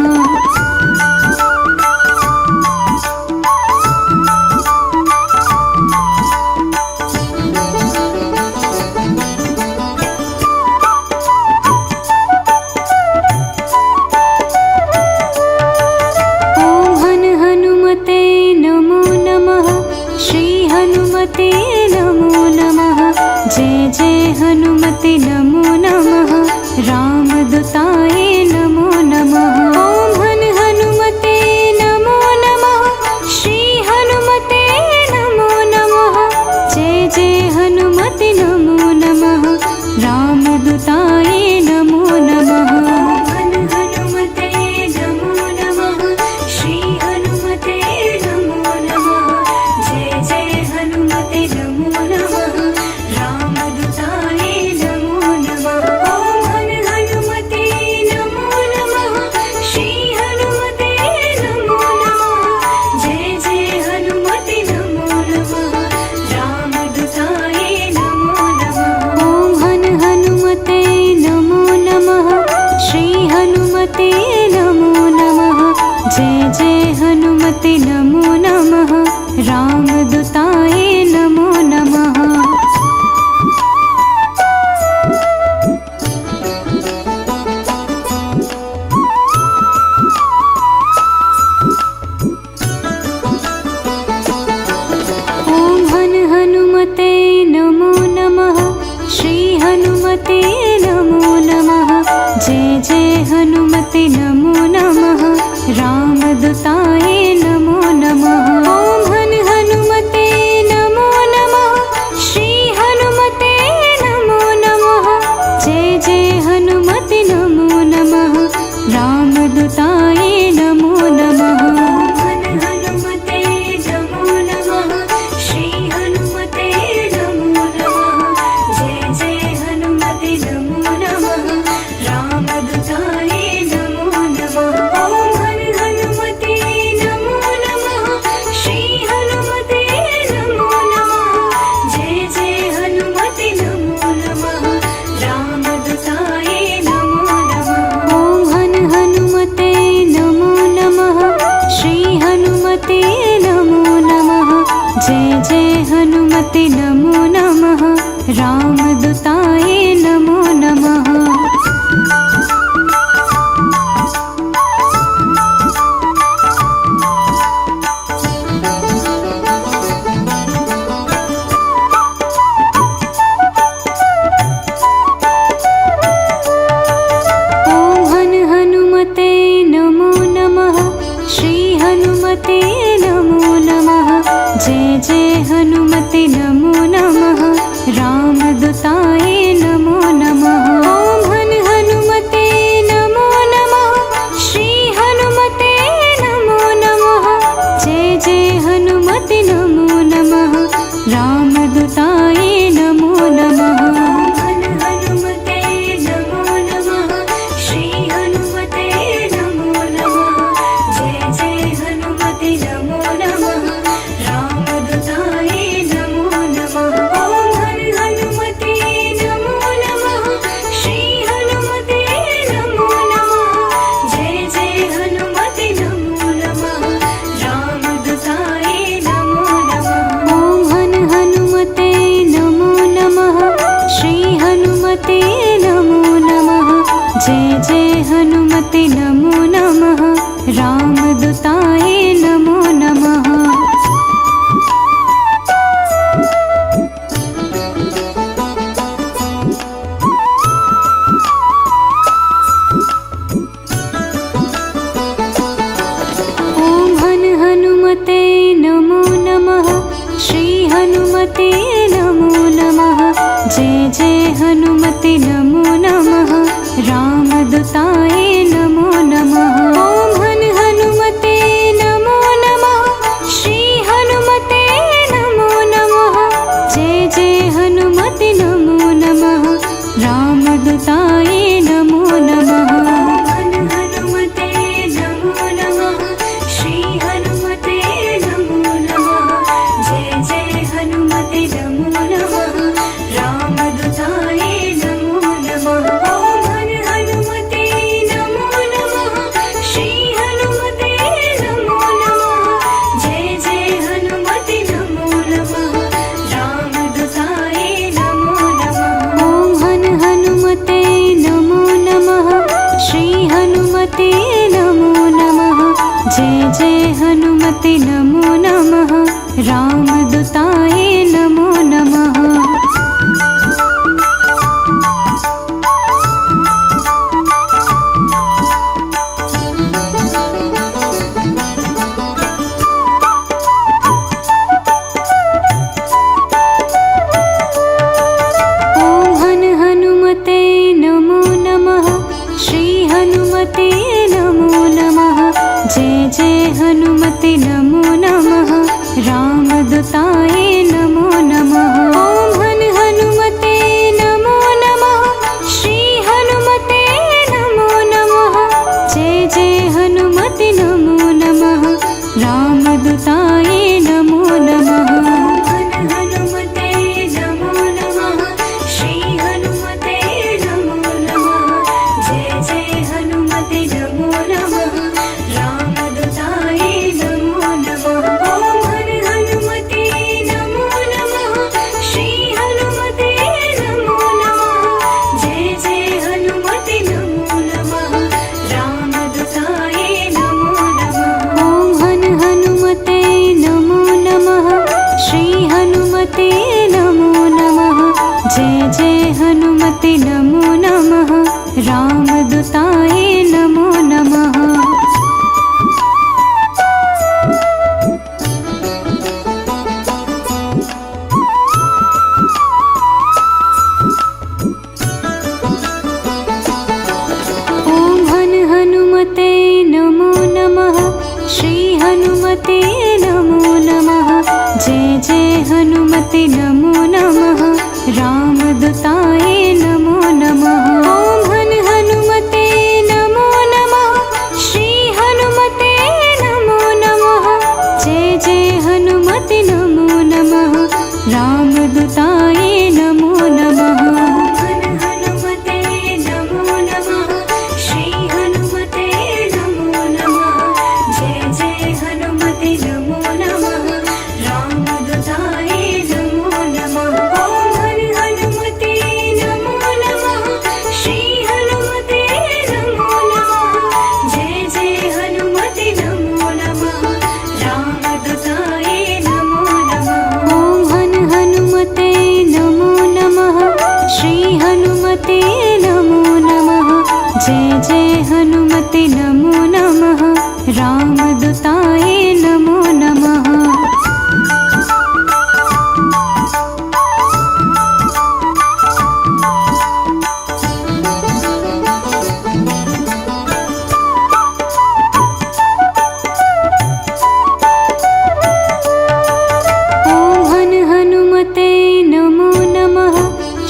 ॐ हनुमते नमो नमः श्री हनुमते नमो नमः जय जय हनुमते नमो नमः रामदूताय नमो नमः ॐ हनुमते नमो नमः श्री हनुमते नमो नमः जय जय हनुमते नमो नमः रामदूताय नमो नमः हनुमते नमो नमः श्री हनुमते नमो नमः जय जय हनुमते नमो नमः रामदूताय नमो नमः ॐ हनुमते नमो नमः श्री हनुमते नमो नमः जय जय हनुमते नमो नमः रामदूताय नमो नमः ॐ हनुमते नमो नमः श्री हनुमते नमो नमः जय जय हनुमते नमो नमः रामदूताय नमो नमः हनुमते नमो नमः। जय जय हनुमते नमो नमः। रामदूताय नमो नमः। ॐ हनुमते नमो नमः। श्री हनुमते नमो नमः। जय जय हनुमते नमो नमः। रामदूताय नमो नमः। हनुमते नमो नमः। श्री हनुमते नमो नमः। जय जय हनुमते नमो नमः। रामदूताय नमो नमः। ॐ हनुमते नमो नमः। श्री हनुमते नमो नमः। जय जय हनुमते नमो नमः। रामदूताय नमो नमः। ॐ हनुमते नमो नमः। श्री हनुमते नमो नमः। जय जय हनुमते नमो नमः। रामदूताय नमो नमः। ॐ हनुमते नमो नमः। श्री हनुमते नमो नमः। जय जय हनुमते नमो नमः। रामदूताय नमो नमः। ॐ हनुमते नमो नमः। श्री हनुमते नमो नमः। जय जय हनुमते नमो नमः। रामदूताय नमो नमः। हनुमते नमो नमः। श्री हनुमते नमो नमः। जय जय हनुमते नमो नमः। रामदूताय नमो नमः। ॐ हनुमते नमो नमः। श्री हनुमते नमो नमः। जय जय हनुमते नमो नमः। रामदूताय नमो नमः। ॐ हनुमते नमो नमः। श्री हनुमते नमो नमः। जय जय हनुमते नमो नमः। रामदूताय नमो नमः। ॐ हनुमते नमो नमः। श्री हनुमते नमो नमः। जय जय हनुमते नमो नमः। रामदूताय नमो नमः। ॐ हनुमते नमो नमः। श्री हनुमते नमो नमः। जय जय हनुमते नमो नमः। रामदूताय नमो नमः। हनुमते नमो नमः। श्री हनुमते नमो नमः। जय जय हनुमते नमो नमः। रामदूताय नमो नमः। ॐ हनुमते नमो नमः। श्री हनुमते नमो नमः। जय जय हनुमते नमो नमः। रामदूताय नमो नमः। ॐ हनुमते नमो नमः। श्री हनुमते नमो नमः। जय जय हनुमते नमो नमः। रामदूताय नमो नमः। ॐ हनुमते नमो नमः। श्री हनुमते नमो नमः। जय जय हनुमते नमो नमः। रामदूताय नमो नमः। रामदूताय नमो नमः। ॐ हनुमते नमो नमः। श्री हनुमते नमो नमः। जय जय हनुमते नमो नमः। रामदूताय नमो नमः। ॐ हनुमते नमो नमः। श्री हनुमते नमो नमः। जय जय हनुमते नमो नमः। रामदूताय नमो नमः। हनुमते नमो नमः। श्री हनुमते नमो नमः। जय जय हनुमते नमो नमः। रामदूताय नमो नमः। ॐ हनुमते नमो नमः। श्री हनुमते नमो नमः। जय जय हनुमते नमो नमः। रामदूताय नमो नमः। ॐ हनुमते नमो नमः। श्री हनुमते नमो नमः। जय जय हनुमते नमो नमः। रामदूताय नमो नमः। ॐ हनुमते नमो नमः।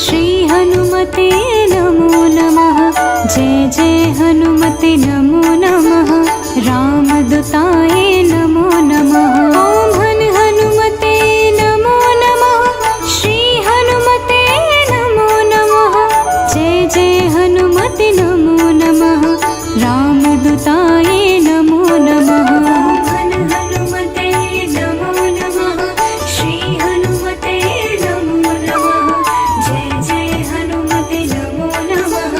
श्री हनुमते नमो नमः। जय जय हनुमते नमो नमः। रामदूताय नमो नमः। ॐ हनुमते नमो नमः। श्री हनुमते नमो नमः। जय जय हनुमते नमो नमः। रामदूताय नमो नमः। हनुमते नमो नमः। श्री हनुमते नमो नमः। जय जय हनुमते नमो नमः।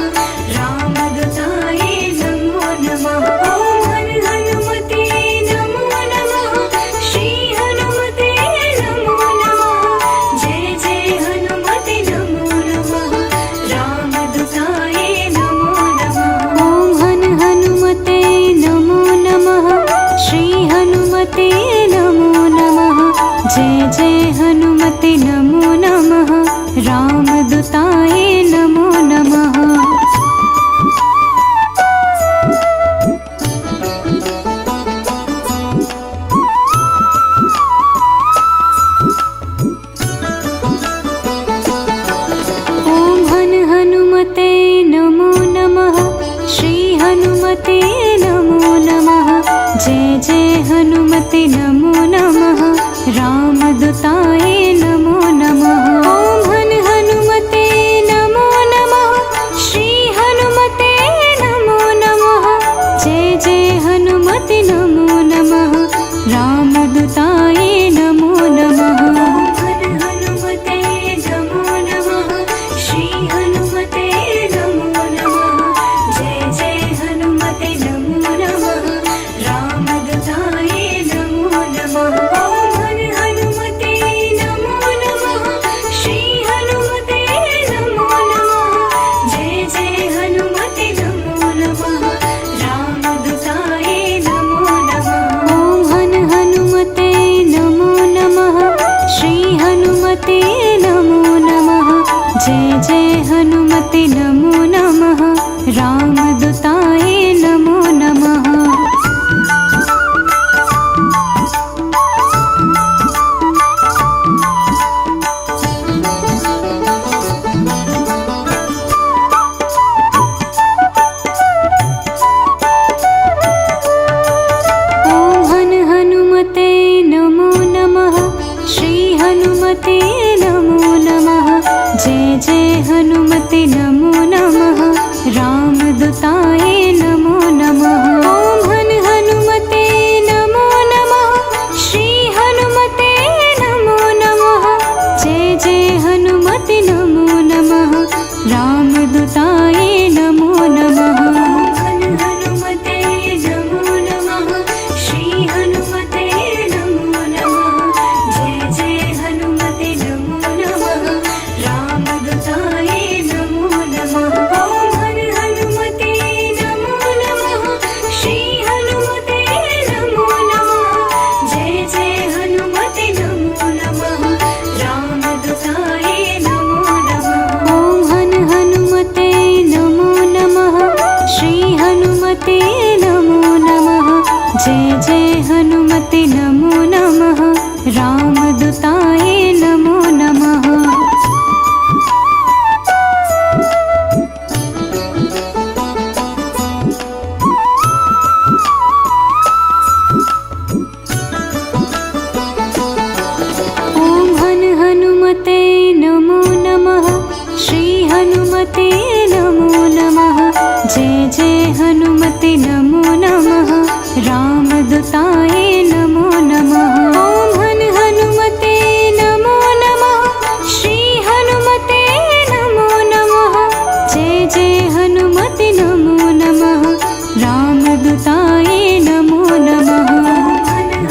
रामदूताय नमो नमः। ॐ हनुमते नमो नमः। श्री हनुमते नमो नमः। जय जय हनुमते नमो नमः। रामदूताय नमो नमः। ॐ हनुमते नमो नमः। श्री हनुमते नमो नमः। जय जय हनुमते नमो नमः। रामदूताय नमो नमः। ॐ हनुमते नमो नमः। श्री हनुमते नमो नमः। जय जय हनुमते नमो नमः। रामदूताय नमो नमः। ॐ हनुमते नमो नमः। श्री हनुमते नमो नमः। जय जय हनुमते नमो नमः। रामदूताय नमो नमः। हनुमते नमो नमः। श्री हनुमते नमो नमः। जय जय हनुमते नमो नमः। रामदूताय नमो नमः। ॐ हनुमते नमो नमः। श्री हनुमते नमो नमः। जय जय हनुमते नमो नमः। रामदूताय नमो नमः। ॐ हनुमते नमो नमः। श्री हनुमते नमो नमः। जय जय हनुमते नमो नमः। रामदूताय नमो नमः। ॐ हनुमते नमो नमः। श्री हनुमते नमो नमः। जय जय हनुमते नमो नमः। रामदूताय नमो नमः। ॐ हनुमते नमो नमः। श्री हनुमते नमो नमः। जय जय हनुमते नमो नमः। रामदूताय नमो नमः। हनुमते नमो नमः। श्री हनुमते नमो नमः। जय जय हनुमते नमो नमः। रामदूताय नमो हनुमते नमो नमः। जय जय हनुमते नमो नमः। रामदूताय नमो नमः। ॐ हनुमते नमो नमः। श्री हनुमते नमो नमः। जय जय हनुमते नमो नमः। रामदूताय नमो नमः।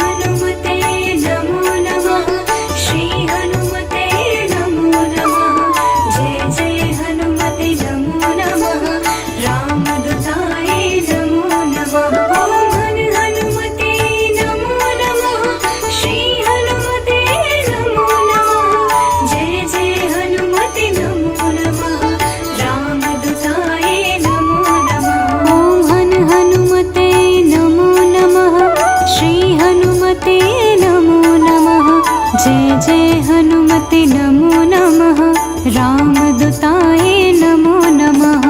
हनुमते नमो नमः। श्री हनुमते नमो नमः। जय जय हनुमते नमो नमः। रामदूताय नमो नमः। हनुमते नमो नमः। श्री हनुमते नमो नमः। जय जय हनुमते नमो नमः। रामदूताय नमो नमः। हनुमते नमो नमः। श्री हनुमते नमो नमः। जय जय हनुमते नमो नमः। रामदूताय नमो नमः।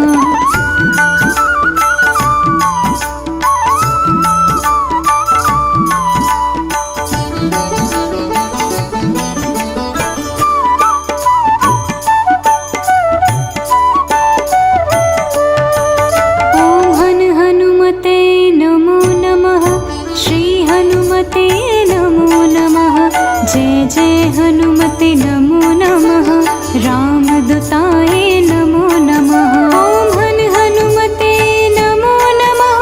हनुमते नमो नमः। श्री हनुमते नमो नमः। जय जय हनुमते नमो नमः। रामदूताय नमो नमः। हनुमते नमो नमः।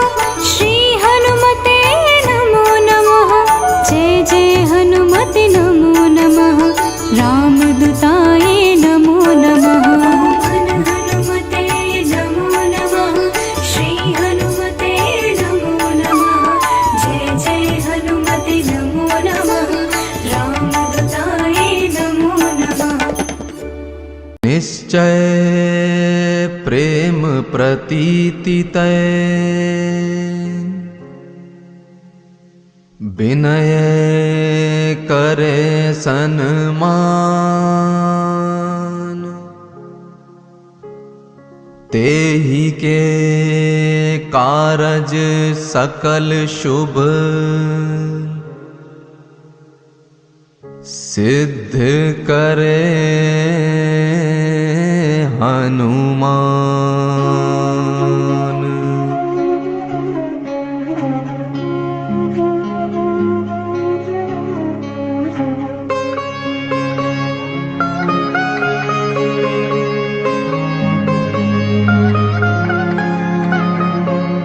श्री हनुमते नमो नमः। जय जय हनुमते नमो नमः। रामदूताय नमो नमः। हनुमते नमो नमः। श्री हनुमते नमो नमः। जय जय हनुमते नमो नमः। रामदूताय नमो नमः। निश्चय प्रेम प्रतीति तय, विनय करे सन्मान, तेहि के कारज सकल शुभ, सिद्ध करे हनुमान।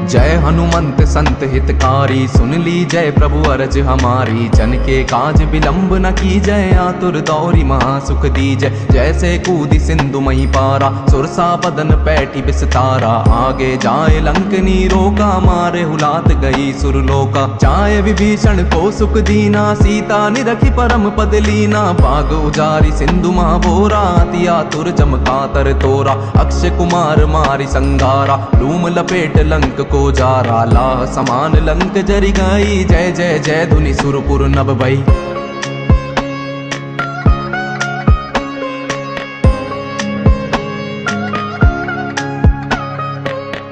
जय हनुमंत संत हितकारी, सुन ली जय प्रभु अरज हमारी। जन के काज विलंब न की जय, आतुर दौरी महासुख दीजय। जैसे कूदी सिंधु मही पारा, सुरसा बदन पैठी विस्तारा। आगे जाए लंकनी रोका, मारे हुलात गई सुरलोका। चाहे विभीषण को सुख दीना, सीता निरखी परम पद लीना। बाग उजारी सिंधु महाभोरा, अति आतुर चमकातर तोरा। अक्षय कुमार मारी संगारा, लूम लपेट लंक को जारा। लाह समान लंक जरि गई, जय जय जय धुनि सुरपुर नभ भई।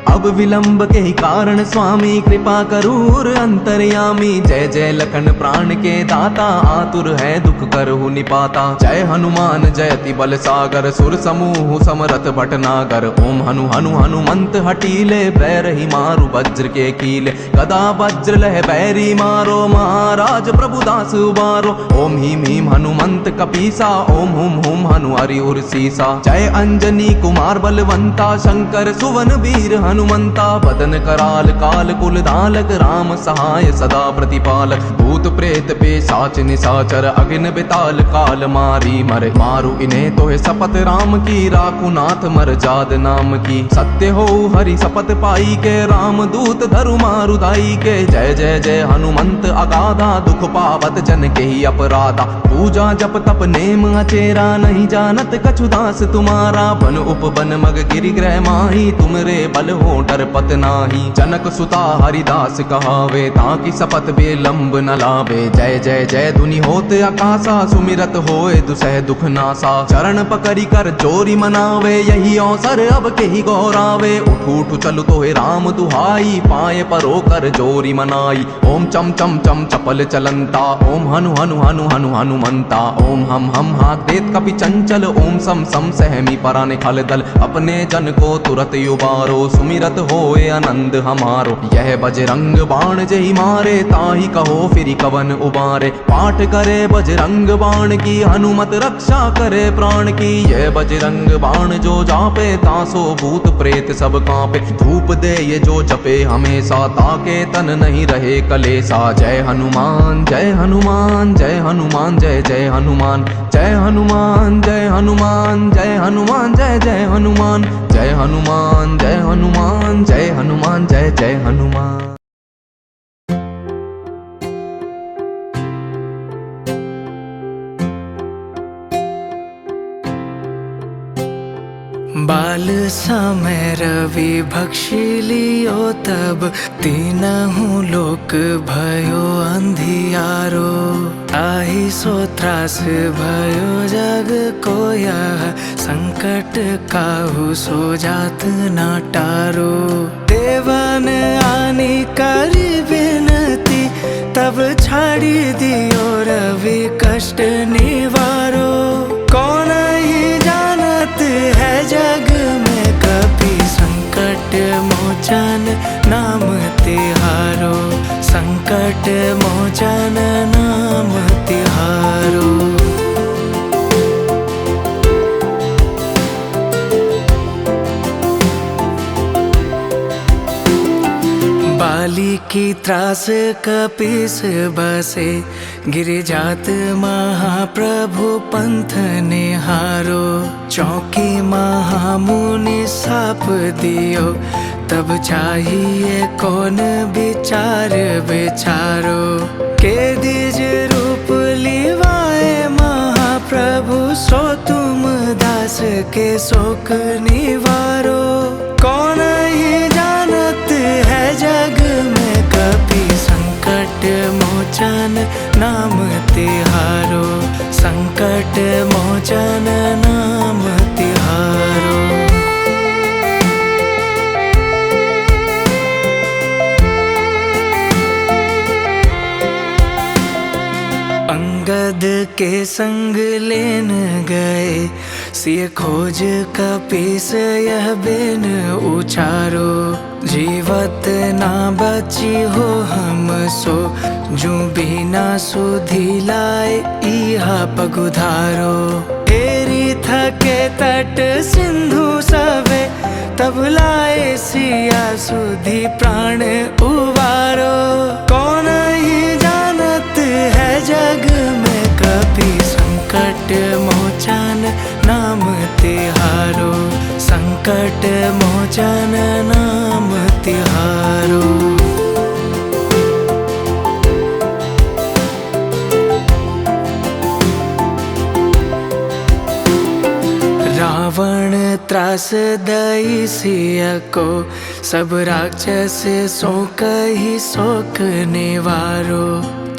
अब विलंब के ही कारण स्वामी, कृपा करूर अंतर्यामी। जय जय लखन प्राण के दाता, आतुर है दुख करहु निपाता। जय हनुमान जयति बल सागर, सुर समूह समरथ भटनागर। ओम हनु हनु हनुमंत हटीले, बैरही मारु वज्र के कीले। गदा वज्र लह बैरी मारो, महाराज प्रभुदास उबारो। ओम हीम हीम हनुमंत कपीसा, ओम हुम हुम हनु हरि उर सीसा। जय अंजनी कुमार बलवंता, शंकर सुवन वीर हनुमंता। बदन कराल काल कुल धालक, राम सहाय सदा प्रतिपालक। भूत प्रेत पिशाच निशाचर, अग्नि बिताल काल मारी मर। मारु इन्हें तो है शपथ राम की, राखु नाथ मर जाद नाम की। सत्य हो हरि शपथ पाई के, राम दूत धरु मारु दाई के। जय जय जय हनुमंत अगाधा, दुख पावत जन के ही अपराधा। पूजा जप तप नेम अचेरा, नहीं जानत कछु दास तुम्हारा। बन उपवन मग गिरि ग्रह माही, तुमरे बल हो डरपत नाही। जनक सुता हरिदास कहावे ताकि सपत बेलंब न लावे। जय जय जय धुनि होत आकाशा सुमिरत होए दुसह दुख नासा। चरण पकड़ी कर जोरी मनावे यही अवसर अब के ही गौरावे। उठ उठ चलु तोहे राम दुहाई पाए परो कर जोरी मनाई। ओम चम चम चम चपल चलंता ओम हनु हनु हनु हनु हनुमंता। ओम हम हाथ देत कपि चंचल ओम सम सम सहमी पराने खल दल। अपने जन को तुरत युबारो सुमिरत होए आनंद हमारो। यह बजरंग बाण जही मारे ताही कहो फिर कवन उबारे। पाठ करे बजरंग बाण की हनुमत रक्षा करे प्राण की। यह बजरंग बाण जो जापे तासो भूत प्रेत सब कांपे। धूप दे ये जो जपे हमेशा ताके तन नहीं रहे कलेसा। जय हनुमान जय हनुमान जय हनुमान जय जय हनुमान। जय हनुमान जय हनुमान जय हनुमान जय जय हनुमान। जय हनुमान जय हनुमान जय हनुमान जय जय हनुमान। बाल समय रवि भक्षी लियो तब तीनहु लोक भयो अंधियारो। ताहि सो त्रास भयो जग को यह संकट काहू सो जात न टारो। देवन आनी कर विनती तब छाड़ी दियो रवि कष्ट निवारो। कौन ही जानत है जग में कभी संकट मोचन नाम तिहारो। संकट मोचन नाम तिहारो। बाली की त्रास कपीस बसे गिरिजात महाप्रभु पंथ निहारो। चौकी महामुनि साप दियो तब चाहिए कौन विचार विचारो। के दिज रूप लिवाए महाप्रभु सो तुम दास के शोक निवारो। कौन ही जानत है जग में कभी संकट मोचन नाम तिहारो। संकट मोचन नाम तिहारो। अंगद के संग लेन गए सिय खोज कपीस यह बिन उचारो। जीवत ना बची हो हम सो जू बिना सुधी लाए इहा पगुधारो। एरी थके तट सिंधु सवे तब लाए सिया सुधी प्राण उबारो। कौन ही जानत है जग में कभी संकट मोचन नाम तिहारो। संकट मोचन नाम तिहारो। रावण त्रास दई सिय को सब राक्षस शोक ही शोक निवारो।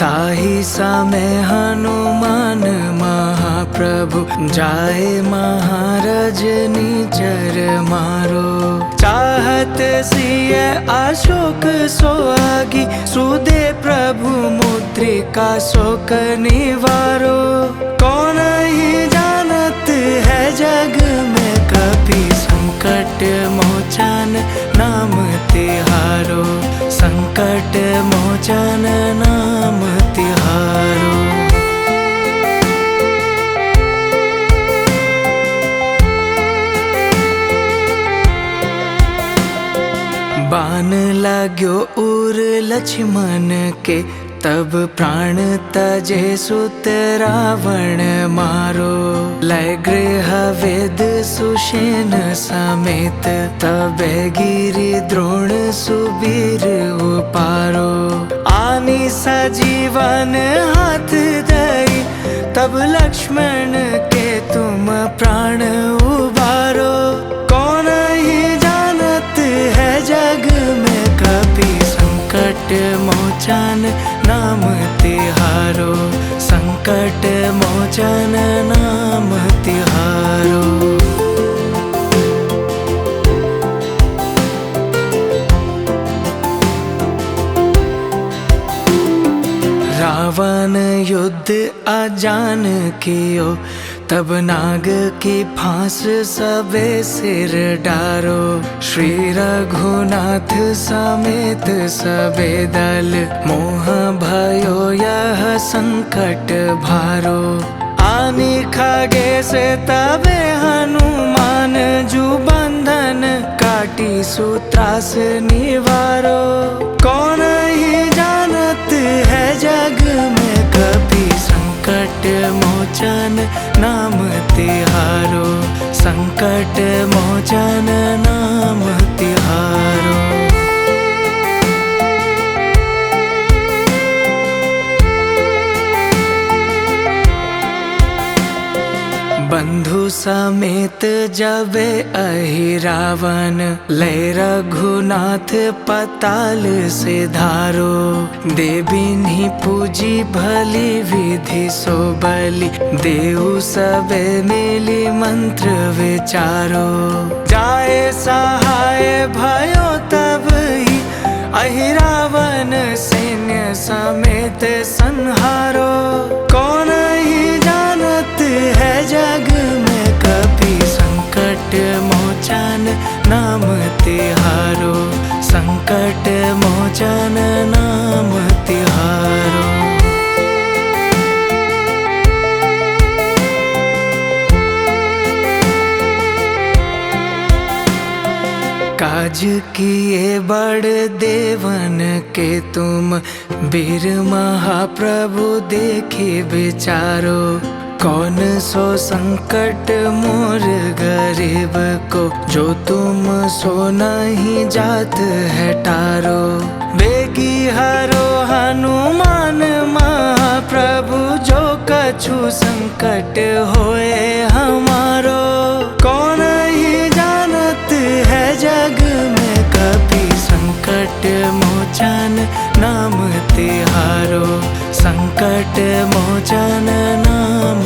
ताहि समय हनुमान महाप्रभु जाए महाराज निचर मारो। चाहत सिय अशोक सोहागी सुदे प्रभु मुद्रिका शोक निवारो। कौन ही जानत है जग में कभी संकट मोचन नाम तिहारो। संकट मोचन नाम तिहारो। बाण लाग्यो उर लक्ष्मण के तब प्राण तजे सुत रावण मारो। लय गृह वेद सुषेण समेत तबे गिरि द्रोण सुबीर उपारो। आनी सजीवन हाथ दई तब लक्ष्मण के तुम प्राण उबारो। कौन ही जानत है संकट मोचन नाम तिहारो, संकट मोचन नाम तिहारो। रावण युद्ध अजान कियो, तब नाग की फांस सबे सिर डारो। श्री रघुनाथ समेत सबे दल, मोह भयो यह संकट भारो। आनी खगेश तबे हनुमान, जु बंधन काटी सूत्रास निवारो। कौन ही जानत है जग में कपि, संकट मोचन नाम तिहारो, संकट मोचन नाम तिहारो। बंधु समेत जबे अहि रावण, ले रघुनाथ पताल से धारो। देविनी पूजी भली विधि सो बलि, देहु सबे मिली मंत्र विचारो। जाए सहाय भयो तब ही, अहि रावण सैन्य समेत संहारो। कौन ही जानत है जग में कपि, संकट मोचन नाम तिहारो, संकट मोचन नाम तिहारो। काज किए बड़ देवन के तुम, वीर महाप्रभु देखे विचारो। कौन सो संकट मोर गरीब को, जो तुम सो नहीं जात है टारो। बेगी हरो हनुमान महाप्रभु, जो कछु संकट होए हमारो। कौन ही जानत है जग में कपि, संकट मोचन नाम तिहारो, संकट मोचन नाम